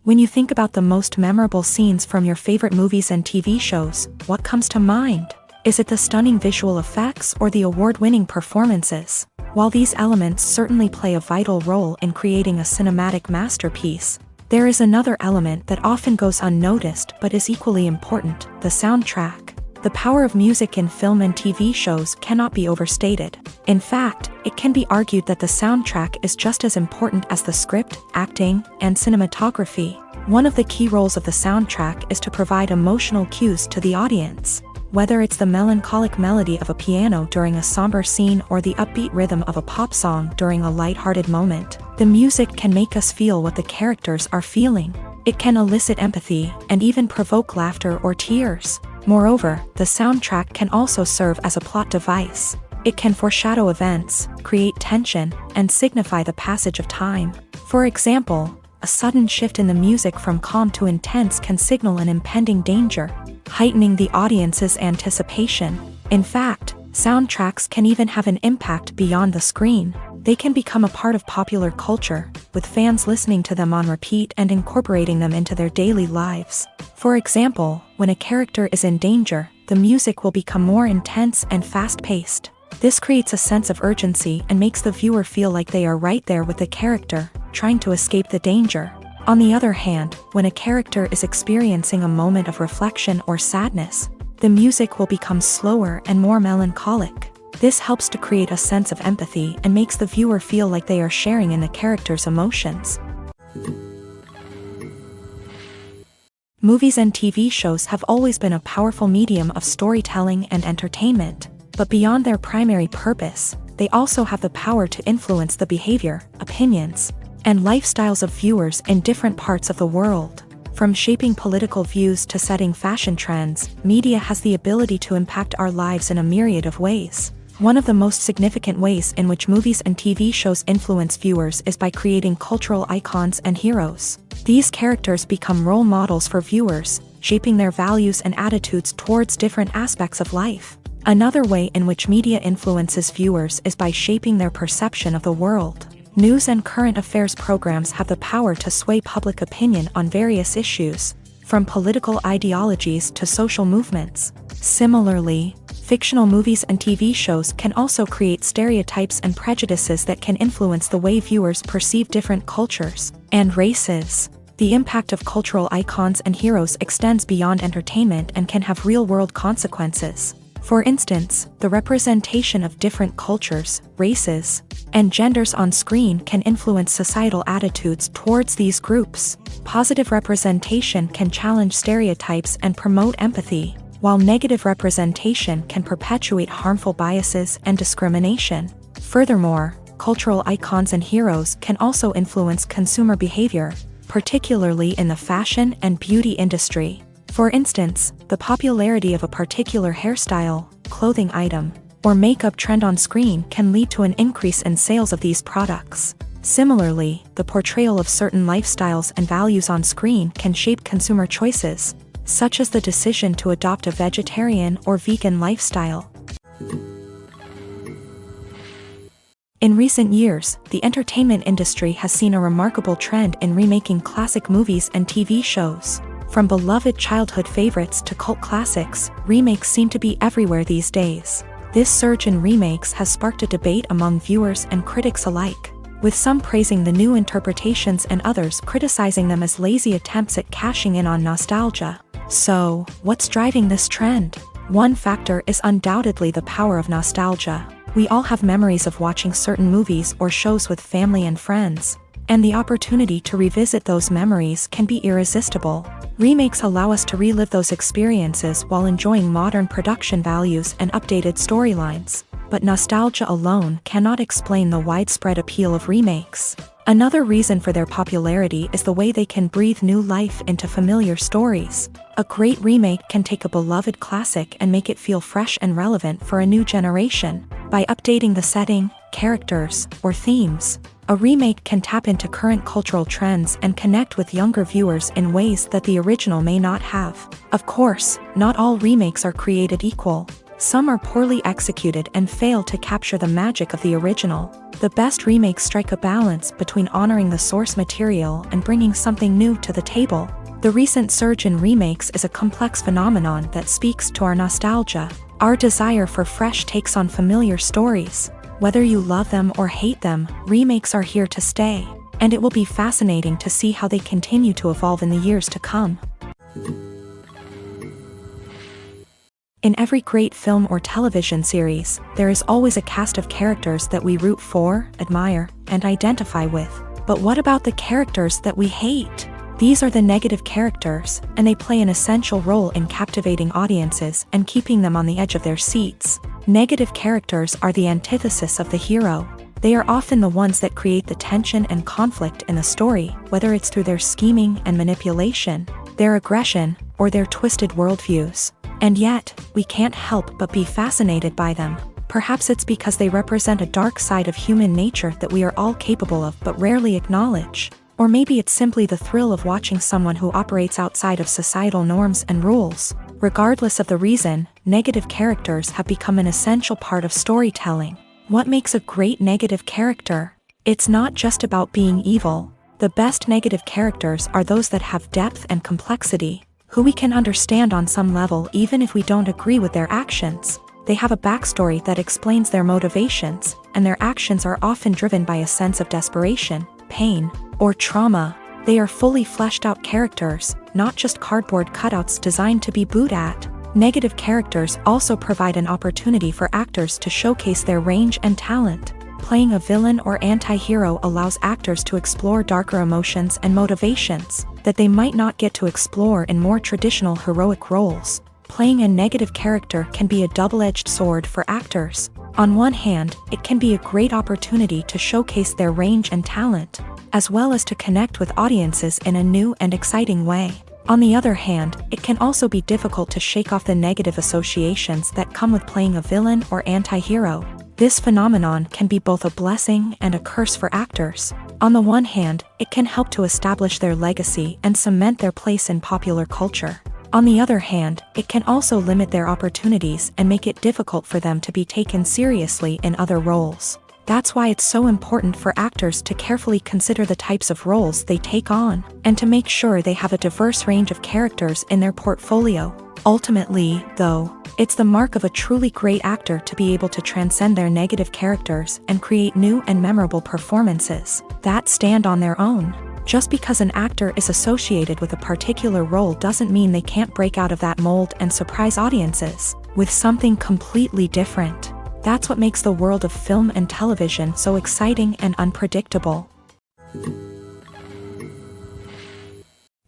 When you think about the most memorable scenes from your favorite movies and TV shows, what comes to mind? Is it the stunning visual effects or the award-winning performances? While these elements certainly play a vital role in creating a cinematic masterpiece, there is another element that often goes unnoticed but is equally important: the soundtrack. The power of music in film and TV shows cannot be overstated. In fact, it can be argued that the soundtrack is just as important as the script, acting, and cinematography. One of the key roles of the soundtrack is to provide emotional cues to the audience. Whether it's the melancholic melody of a piano during a somber scene or the upbeat rhythm of a pop song during a lighthearted moment, the music can make us feel what the characters are feeling. It can elicit empathy and even provoke laughter or tears. Moreover, the soundtrack can also serve as a plot device. It can foreshadow events, create tension, and signify the passage of time. For example, a sudden shift in the music from calm to intense can signal an impending danger, heightening the audience's anticipation. In fact, soundtracks can even have an impact beyond the screen. They can become a part of popular culture, with fans listening to them on repeat and incorporating them into their daily lives. For example, when a character is in danger, the music will become more intense and fast-paced. This creates a sense of urgency and makes the viewer feel like they are right there with the character, trying to escape the danger. On the other hand, when a character is experiencing a moment of reflection or sadness, the music will become slower and more melancholic. This helps to create a sense of empathy and makes the viewer feel like they are sharing in the character's emotions. Movies and TV shows have always been a powerful medium of storytelling and entertainment, but beyond their primary purpose, they also have the power to influence the behavior, opinions, and lifestyles of viewers in different parts of the world. From shaping political views to setting fashion trends, media has the ability to impact our lives in a myriad of ways. One of the most significant ways in which movies and TV shows influence viewers is by creating cultural icons and heroes. These characters become role models for viewers, shaping their values and attitudes towards different aspects of life. Another way in which media influences viewers is by shaping their perception of the world. News and current affairs programs have the power to sway public opinion on various issues, from political ideologies to social movements. Similarly, fictional movies and TV shows can also create stereotypes and prejudices that can influence the way viewers perceive different cultures and races. The impact of cultural icons and heroes extends beyond entertainment and can have real-world consequences. For instance, the representation of different cultures, races, and genders on screen can influence societal attitudes towards these groups. Positive representation can challenge stereotypes and promote empathy, while negative representation can perpetuate harmful biases and discrimination. Furthermore, cultural icons and heroes can also influence consumer behavior, particularly in the fashion and beauty industry. For instance, the popularity of a particular hairstyle, clothing item, or makeup trend on screen can lead to an increase in sales of these products. Similarly, the portrayal of certain lifestyles and values on screen can shape consumer choices, such as the decision to adopt a vegetarian or vegan lifestyle. In recent years, the entertainment industry has seen a remarkable trend in remaking classic movies and TV shows. From beloved childhood favorites to cult classics, remakes seem to be everywhere these days. This surge in remakes has sparked a debate among viewers and critics alike, with some praising the new interpretations and others criticizing them as lazy attempts at cashing in on nostalgia. So, what's driving this trend? One factor is undoubtedly the power of nostalgia. We all have memories of watching certain movies or shows with family and friends, and the opportunity to revisit those memories can be irresistible. Remakes allow us to relive those experiences while enjoying modern production values and updated storylines. But nostalgia alone cannot explain the widespread appeal of remakes. Another reason for their popularity is the way they can breathe new life into familiar stories. A great remake can take a beloved classic and make it feel fresh and relevant for a new generation. By updating the setting, characters, or themes, a remake can tap into current cultural trends and connect with younger viewers in ways that the original may not have. Of course, not all remakes are created equal. Some are poorly executed and fail to capture the magic of the original. The best remakes strike a balance between honoring the source material and bringing something new to the table. The recent surge in remakes is a complex phenomenon that speaks to our nostalgia, our desire for fresh takes on familiar stories. Whether you love them or hate them, remakes are here to stay, and it will be fascinating to see how they continue to evolve in the years to come. In every great film or television series, there is always a cast of characters that we root for, admire, and identify with. But what about the characters that we hate? These are the negative characters, and they play an essential role in captivating audiences and keeping them on the edge of their seats. Negative characters are the antithesis of the hero. They are often the ones that create the tension and conflict in the story, whether it's through their scheming and manipulation, their aggression, or their twisted worldviews. And yet, we can't help but be fascinated by them. Perhaps it's because they represent a dark side of human nature that we are all capable of but rarely acknowledge. Or maybe it's simply the thrill of watching someone who operates outside of societal norms and rules. Regardless of the reason, negative characters have become an essential part of storytelling. What makes a great negative character? It's not just about being evil. The best negative characters are those that have depth and complexity, who we can understand on some level even if we don't agree with their actions. They have a backstory that explains their motivations, and their actions are often driven by a sense of desperation, pain, or trauma. They are fully fleshed out characters, not just cardboard cutouts designed to be booed at. Negative characters also provide an opportunity for actors to showcase their range and talent. Playing a villain or anti-hero allows actors to explore darker emotions and motivations that they might not get to explore in more traditional heroic roles. Playing a negative character can be a double-edged sword for actors. On one hand, it can be a great opportunity to showcase their range and talent, as well as to connect with audiences in a new and exciting way. On the other hand, it can also be difficult to shake off the negative associations that come with playing a villain or anti-hero. This phenomenon can be both a blessing and a curse for actors. On the one hand, it can help to establish their legacy and cement their place in popular culture. On the other hand, it can also limit their opportunities and make it difficult for them to be taken seriously in other roles. That's why it's so important for actors to carefully consider the types of roles they take on, and to make sure they have a diverse range of characters in their portfolio. Ultimately, though, it's the mark of a truly great actor to be able to transcend their negative characters and create new and memorable performances that stand on their own. Just because an actor is associated with a particular role doesn't mean they can't break out of that mold and surprise audiences with something completely different. That's what makes the world of film and television so exciting and unpredictable.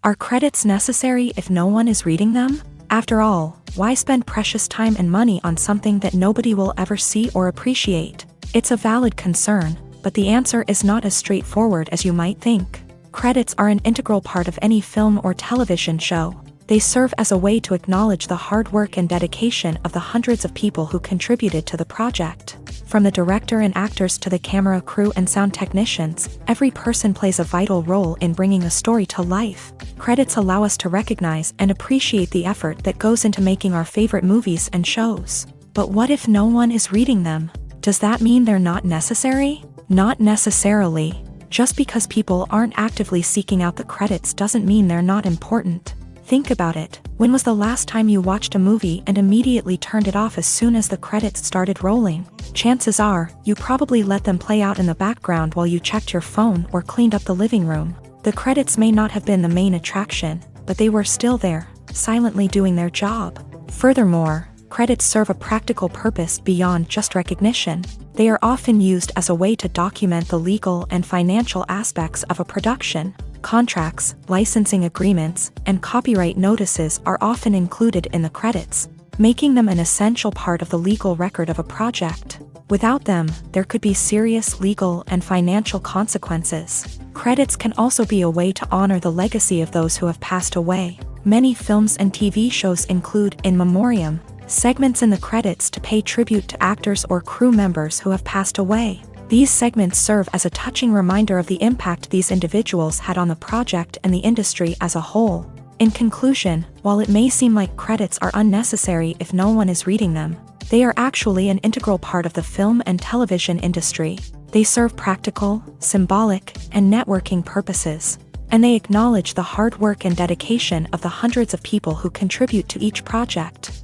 Are credits necessary if no one is reading them? After all, why spend precious time and money on something that nobody will ever see or appreciate? It's a valid concern, but the answer is not as straightforward as you might think. Credits are an integral part of any film or television show. They serve as a way to acknowledge the hard work and dedication of the hundreds of people who contributed to the project. From the director and actors to the camera crew and sound technicians, every person plays a vital role in bringing a story to life. Credits allow us to recognize and appreciate the effort that goes into making our favorite movies and shows. But what if no one is reading them? Does that mean they're not necessary? Not necessarily. Just because people aren't actively seeking out the credits doesn't mean they're not important. Think about it. When was the last time you watched a movie and immediately turned it off as soon as the credits started rolling? Chances are, you probably let them play out in the background while you checked your phone or cleaned up the living room. The credits may not have been the main attraction, but they were still there, silently doing their job. Furthermore, credits serve a practical purpose beyond just recognition. They are often used as a way to document the legal and financial aspects of a production. Contracts, licensing agreements, and copyright notices are often included in the credits, making them an essential part of the legal record of a project. Without them, there could be serious legal and financial consequences. Credits can also be a way to honor the legacy of those who have passed away. Many films and TV shows include in memoriam segments in the credits to pay tribute to actors or crew members who have passed away. These segments serve as a touching reminder of the impact these individuals had on the project and the industry as a whole. In conclusion, while it may seem like credits are unnecessary if no one is reading them, they are actually an integral part of the film and television industry. They serve practical, symbolic, and networking purposes, and they acknowledge the hard work and dedication of the hundreds of people who contribute to each project.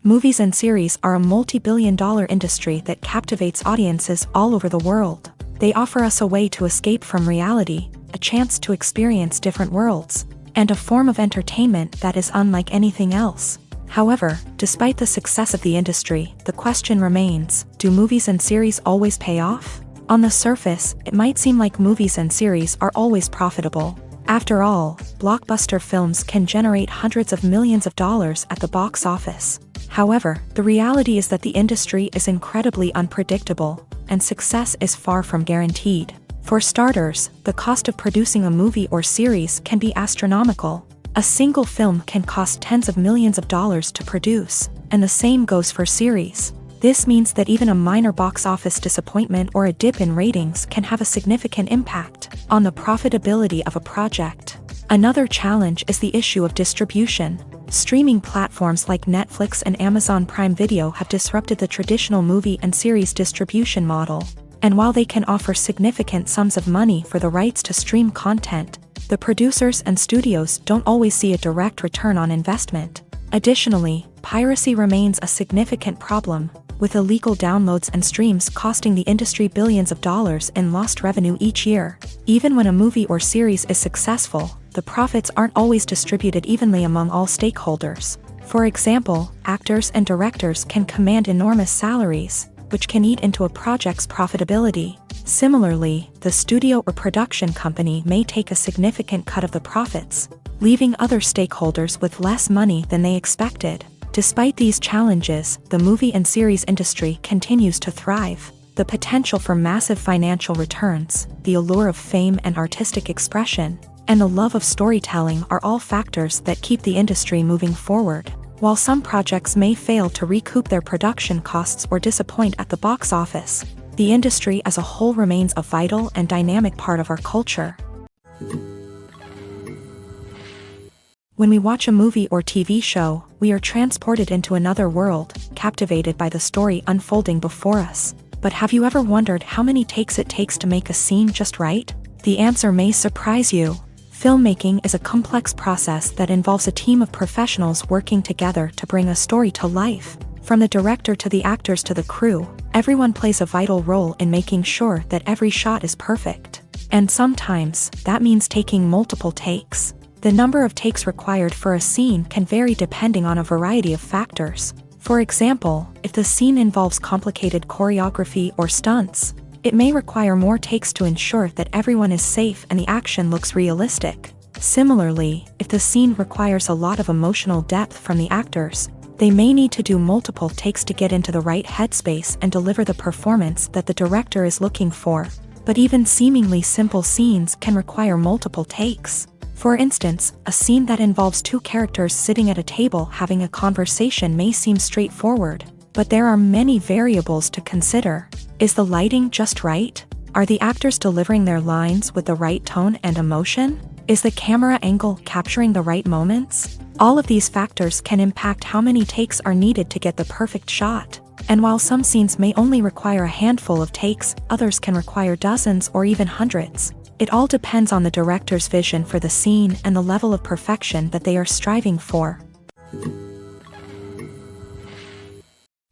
Movies and series are a multi-billion-dollar industry that captivates audiences all over the world. They offer us a way to escape from reality, a chance to experience different worlds, and a form of entertainment that is unlike anything else. However, despite the success of the industry, the question remains, do movies and series always pay off? On the surface, it might seem like movies and series are always profitable. After all, blockbuster films can generate hundreds of millions of dollars at the box office. However, the reality is that the industry is incredibly unpredictable, and success is far from guaranteed. For starters, the cost of producing a movie or series can be astronomical. A single film can cost tens of millions of dollars to produce, and the same goes for series. This means that even a minor box office disappointment or a dip in ratings can have a significant impact on the profitability of a project. Another challenge is the issue of distribution. Streaming platforms like Netflix and Amazon Prime Video have disrupted the traditional movie and series distribution model. And while they can offer significant sums of money for the rights to stream content, the producers and studios don't always see a direct return on investment. Additionally, piracy remains a significant problem, with illegal downloads and streams costing the industry billions of dollars in lost revenue each year. Even when a movie or series is successful, the profits aren't always distributed evenly among all stakeholders. For example, actors and directors can command enormous salaries, which can eat into a project's profitability. Similarly, the studio or production company may take a significant cut of the profits, leaving other stakeholders with less money than they expected. Despite these challenges, the movie and series industry continues to thrive. The potential for massive financial returns, the allure of fame and artistic expression, and the love of storytelling are all factors that keep the industry moving forward. While some projects may fail to recoup their production costs or disappoint at the box office, the industry as a whole remains a vital and dynamic part of our culture. When we watch a movie or TV show, we are transported into another world, captivated by the story unfolding before us. But have you ever wondered how many takes it takes to make a scene just right? The answer may surprise you. Filmmaking is a complex process that involves a team of professionals working together to bring a story to life. From the director to the actors to the crew, everyone plays a vital role in making sure that every shot is perfect. And sometimes, that means taking multiple takes. The number of takes required for a scene can vary depending on a variety of factors. For example, if the scene involves complicated choreography or stunts, it may require more takes to ensure that everyone is safe and the action looks realistic. Similarly, if the scene requires a lot of emotional depth from the actors, they may need to do multiple takes to get into the right headspace and deliver the performance that the director is looking for. But even seemingly simple scenes can require multiple takes. For instance, a scene that involves two characters sitting at a table having a conversation may seem straightforward, but there are many variables to consider. Is the lighting just right? Are the actors delivering their lines with the right tone and emotion? Is the camera angle capturing the right moments? All of these factors can impact how many takes are needed to get the perfect shot. And while some scenes may only require a handful of takes, others can require dozens or even hundreds. It all depends on the director's vision for the scene and the level of perfection that they are striving for.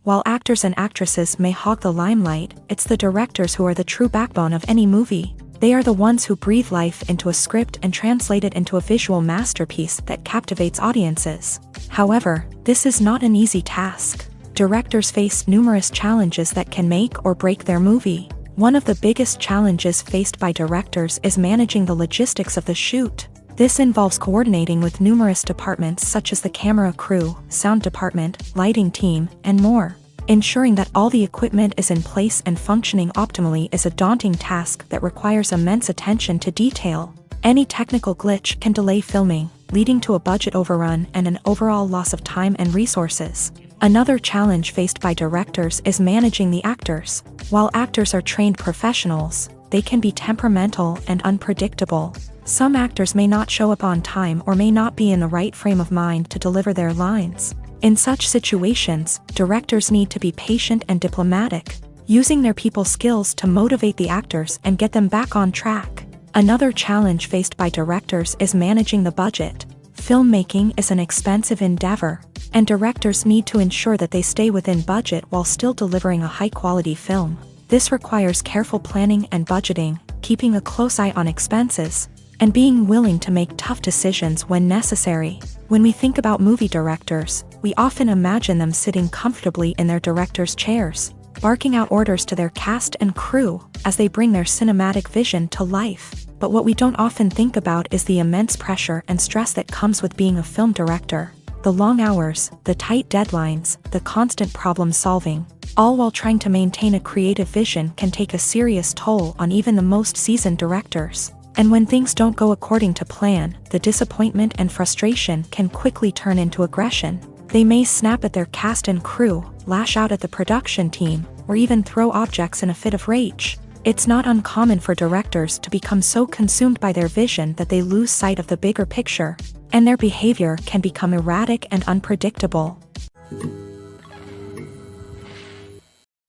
While actors and actresses may hog the limelight, it's the directors who are the true backbone of any movie. They are the ones who breathe life into a script and translate it into a visual masterpiece that captivates audiences. However, this is not an easy task. Directors face numerous challenges that can make or break their movie. One of the biggest challenges faced by directors is managing the logistics of the shoot. This involves coordinating with numerous departments such as the camera crew, sound department, lighting team, and more. Ensuring that all the equipment is in place and functioning optimally is a daunting task that requires immense attention to detail. Any technical glitch can delay filming, leading to a budget overrun and an overall loss of time and resources. Another challenge faced by directors is managing the actors. While actors are trained professionals, they can be temperamental and unpredictable. Some actors may not show up on time or may not be in the right frame of mind to deliver their lines. In such situations, directors need to be patient and diplomatic, using their people skills to motivate the actors and get them back on track. Another challenge faced by directors is managing the budget. Filmmaking is an expensive endeavor, and directors need to ensure that they stay within budget while still delivering a high-quality film. This requires careful planning and budgeting, keeping a close eye on expenses, and being willing to make tough decisions when necessary. When we think about movie directors, we often imagine them sitting comfortably in their director's chairs, barking out orders to their cast and crew as they bring their cinematic vision to life. But what we don't often think about is the immense pressure and stress that comes with being a film director. The long hours, the tight deadlines, the constant problem solving, all while trying to maintain a creative vision can take a serious toll on even the most seasoned directors. And when things don't go according to plan, the disappointment and frustration can quickly turn into aggression. They may snap at their cast and crew, lash out at the production team, or even throw objects in a fit of rage. It's not uncommon for directors to become so consumed by their vision that they lose sight of the bigger picture, and their behavior can become erratic and unpredictable.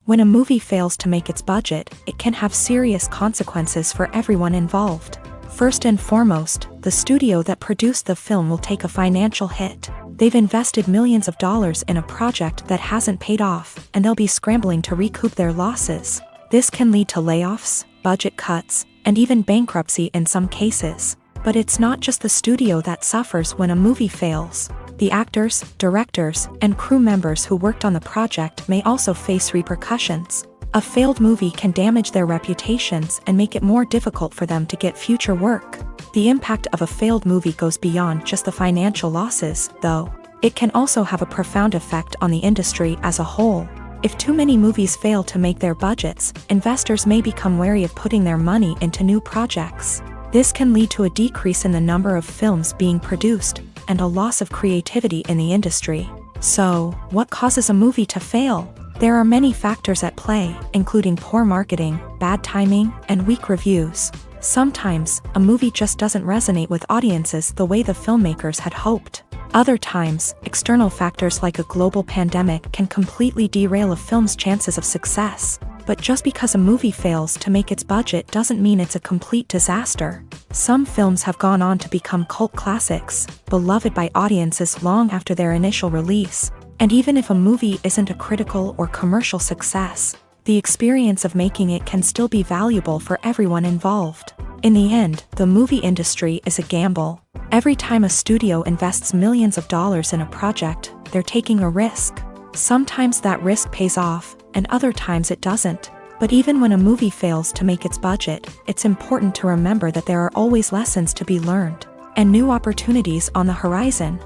When a movie fails to make its budget, it can have serious consequences for everyone involved. First and foremost, the studio that produced the film will take a financial hit. They've invested millions of dollars in a project that hasn't paid off, and they'll be scrambling to recoup their losses. This can lead to layoffs, budget cuts, and even bankruptcy in some cases. But it's not just the studio that suffers when a movie fails. The actors, directors, and crew members who worked on the project may also face repercussions. A failed movie can damage their reputations and make it more difficult for them to get future work. The impact of a failed movie goes beyond just the financial losses, though. It can also have a profound effect on the industry as a whole. If too many movies fail to make their budgets, investors may become wary of putting their money into new projects. This can lead to a decrease in the number of films being produced, and a loss of creativity in the industry. So, what causes a movie to fail? There are many factors at play, including poor marketing, bad timing, and weak reviews. Sometimes, a movie just doesn't resonate with audiences the way the filmmakers had hoped. Other times, external factors like a global pandemic can completely derail a film's chances of success. But just because a movie fails to make its budget doesn't mean it's a complete disaster. Some films have gone on to become cult classics, beloved by audiences long after their initial release. And even if a movie isn't a critical or commercial success, the experience of making it can still be valuable for everyone involved. In the end, the movie industry is a gamble. Every time a studio invests millions of dollars in a project, they're taking a risk. Sometimes that risk pays off, and other times it doesn't. But even when a movie fails to make its budget, it's important to remember that there are always lessons to be learned, and new opportunities on the horizon.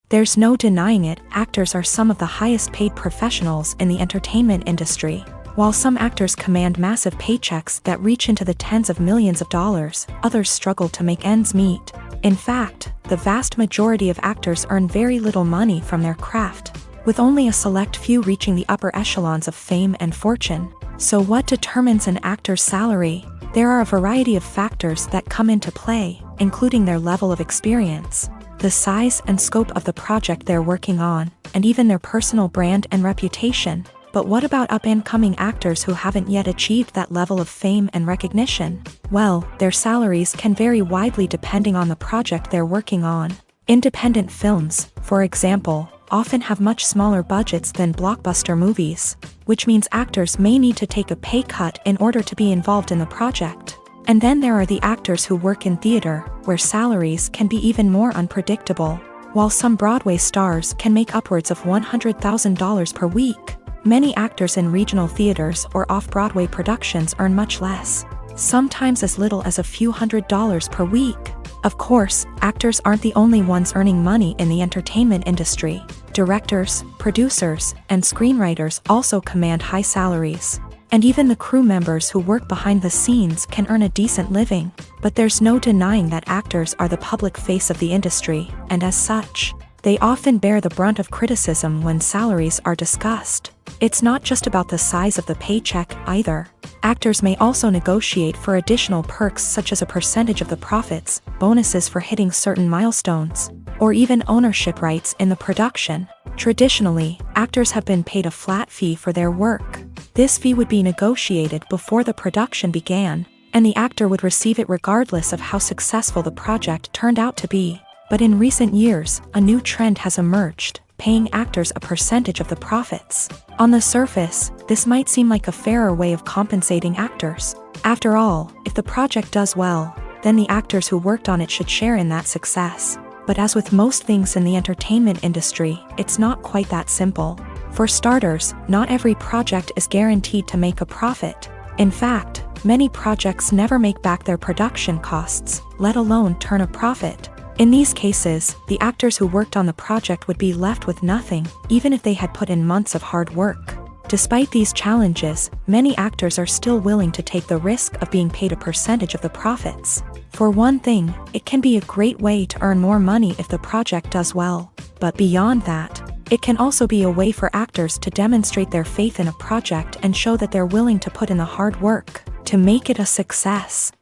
There's no denying it, actors are some of the highest paid professionals in the entertainment industry. While some actors command massive paychecks that reach into the tens of millions of dollars, others struggle to make ends meet. In fact, the vast majority of actors earn very little money from their craft, with only a select few reaching the upper echelons of fame and fortune. So what determines an actor's salary? There are a variety of factors that come into play, including their level of experience, the size and scope of the project they're working on, and even their personal brand and reputation. But what about up-and-coming actors who haven't yet achieved that level of fame and recognition? Well, their salaries can vary widely depending on the project they're working on. Independent films, for example, often have much smaller budgets than blockbuster movies, which means actors may need to take a pay cut in order to be involved in the project. And then there are the actors who work in theater, where salaries can be even more unpredictable. While some Broadway stars can make upwards of $100,000 per week, many actors in regional theaters or off-Broadway productions earn much less, sometimes as little as a few $100s per week. Of course, actors aren't the only ones earning money in the entertainment industry. Directors, producers, and screenwriters also command high salaries. And even the crew members who work behind the scenes can earn a decent living. But there's no denying that actors are the public face of the industry, and as such, they often bear the brunt of criticism when salaries are discussed. It's not just about the size of the paycheck, either. Actors may also negotiate for additional perks such as a percentage of the profits, bonuses for hitting certain milestones, or even ownership rights in the production. Traditionally, actors have been paid a flat fee for their work. This fee would be negotiated before the production began, and the actor would receive it regardless of how successful the project turned out to be. But in recent years, a new trend has emerged, paying actors a percentage of the profits. On the surface, this might seem like a fairer way of compensating actors. After all, if the project does well, then the actors who worked on it should share in that success. But as with most things in the entertainment industry, it's not quite that simple. For starters, not every project is guaranteed to make a profit. In fact, many projects never make back their production costs, let alone turn a profit. In these cases, the actors who worked on the project would be left with nothing, even if they had put in months of hard work. Despite these challenges, many actors are still willing to take the risk of being paid a percentage of the profits. For one thing, it can be a great way to earn more money if the project does well. But beyond that, it can also be a way for actors to demonstrate their faith in a project and show that they're willing to put in the hard work to make it a success.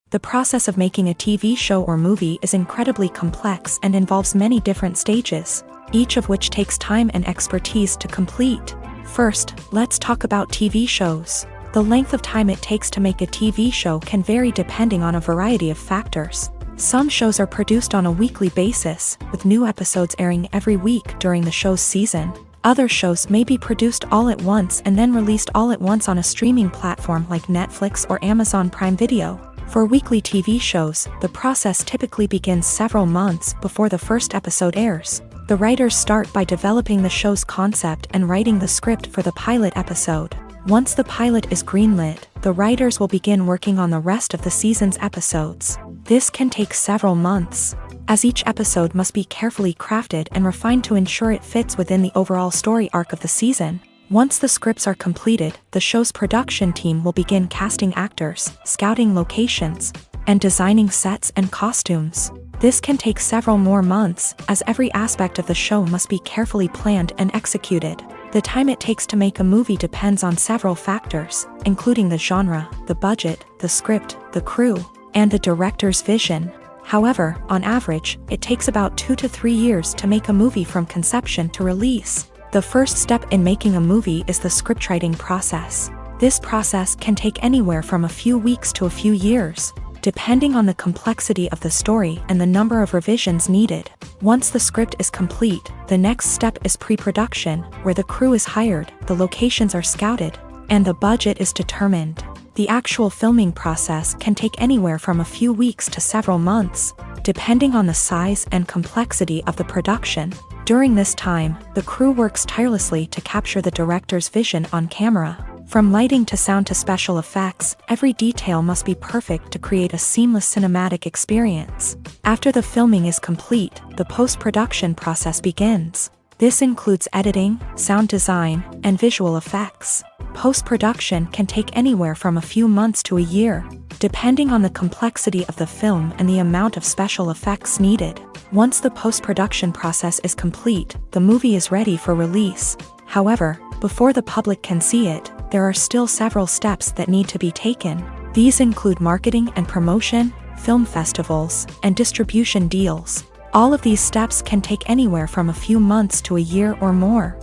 The process of making a TV show or movie is incredibly complex and involves many different stages, each of which takes time and expertise to complete. First, let's talk about TV shows. The length of time it takes to make a TV show can vary depending on a variety of factors. Some shows are produced on a weekly basis, with new episodes airing every week during the show's season. Other shows may be produced all at once and then released all at once on a streaming platform like Netflix or Amazon Prime Video. For weekly TV shows, the process typically begins several months before the first episode airs. The writers start by developing the show's concept and writing the script for the pilot episode. Once the pilot is greenlit, the writers will begin working on the rest of the season's episodes. This can take several months, as each episode must be carefully crafted and refined to ensure it fits within the overall story arc of the season. Once the scripts are completed, the show's production team will begin casting actors, scouting locations, and designing sets and costumes. This can take several more months, as every aspect of the show must be carefully planned and executed. The time it takes to make a movie depends on several factors, including the genre, the budget, the script, the crew, and the director's vision. However, on average, it takes about 2 to 3 years to make a movie from conception to release. The first step in making a movie is the scriptwriting process. This process can take anywhere from a few weeks to a few years, depending on the complexity of the story and the number of revisions needed. Once the script is complete, the next step is pre-production, where the crew is hired, the locations are scouted, and the budget is determined. The actual filming process can take anywhere from a few weeks to several months, depending on the size and complexity of the production. During this time, the crew works tirelessly to capture the director's vision on camera. From lighting to sound to special effects, every detail must be perfect to create a seamless cinematic experience. After the filming is complete, the post-production process begins. This includes editing, sound design, and visual effects. Post-production can take anywhere from a few months to a year, depending on the complexity of the film and the amount of special effects needed. Once the post-production process is complete, the movie is ready for release. However, before the public can see it, there are still several steps that need to be taken. These include marketing and promotion, film festivals, and distribution deals. All of these steps can take anywhere from a few months to a year or more.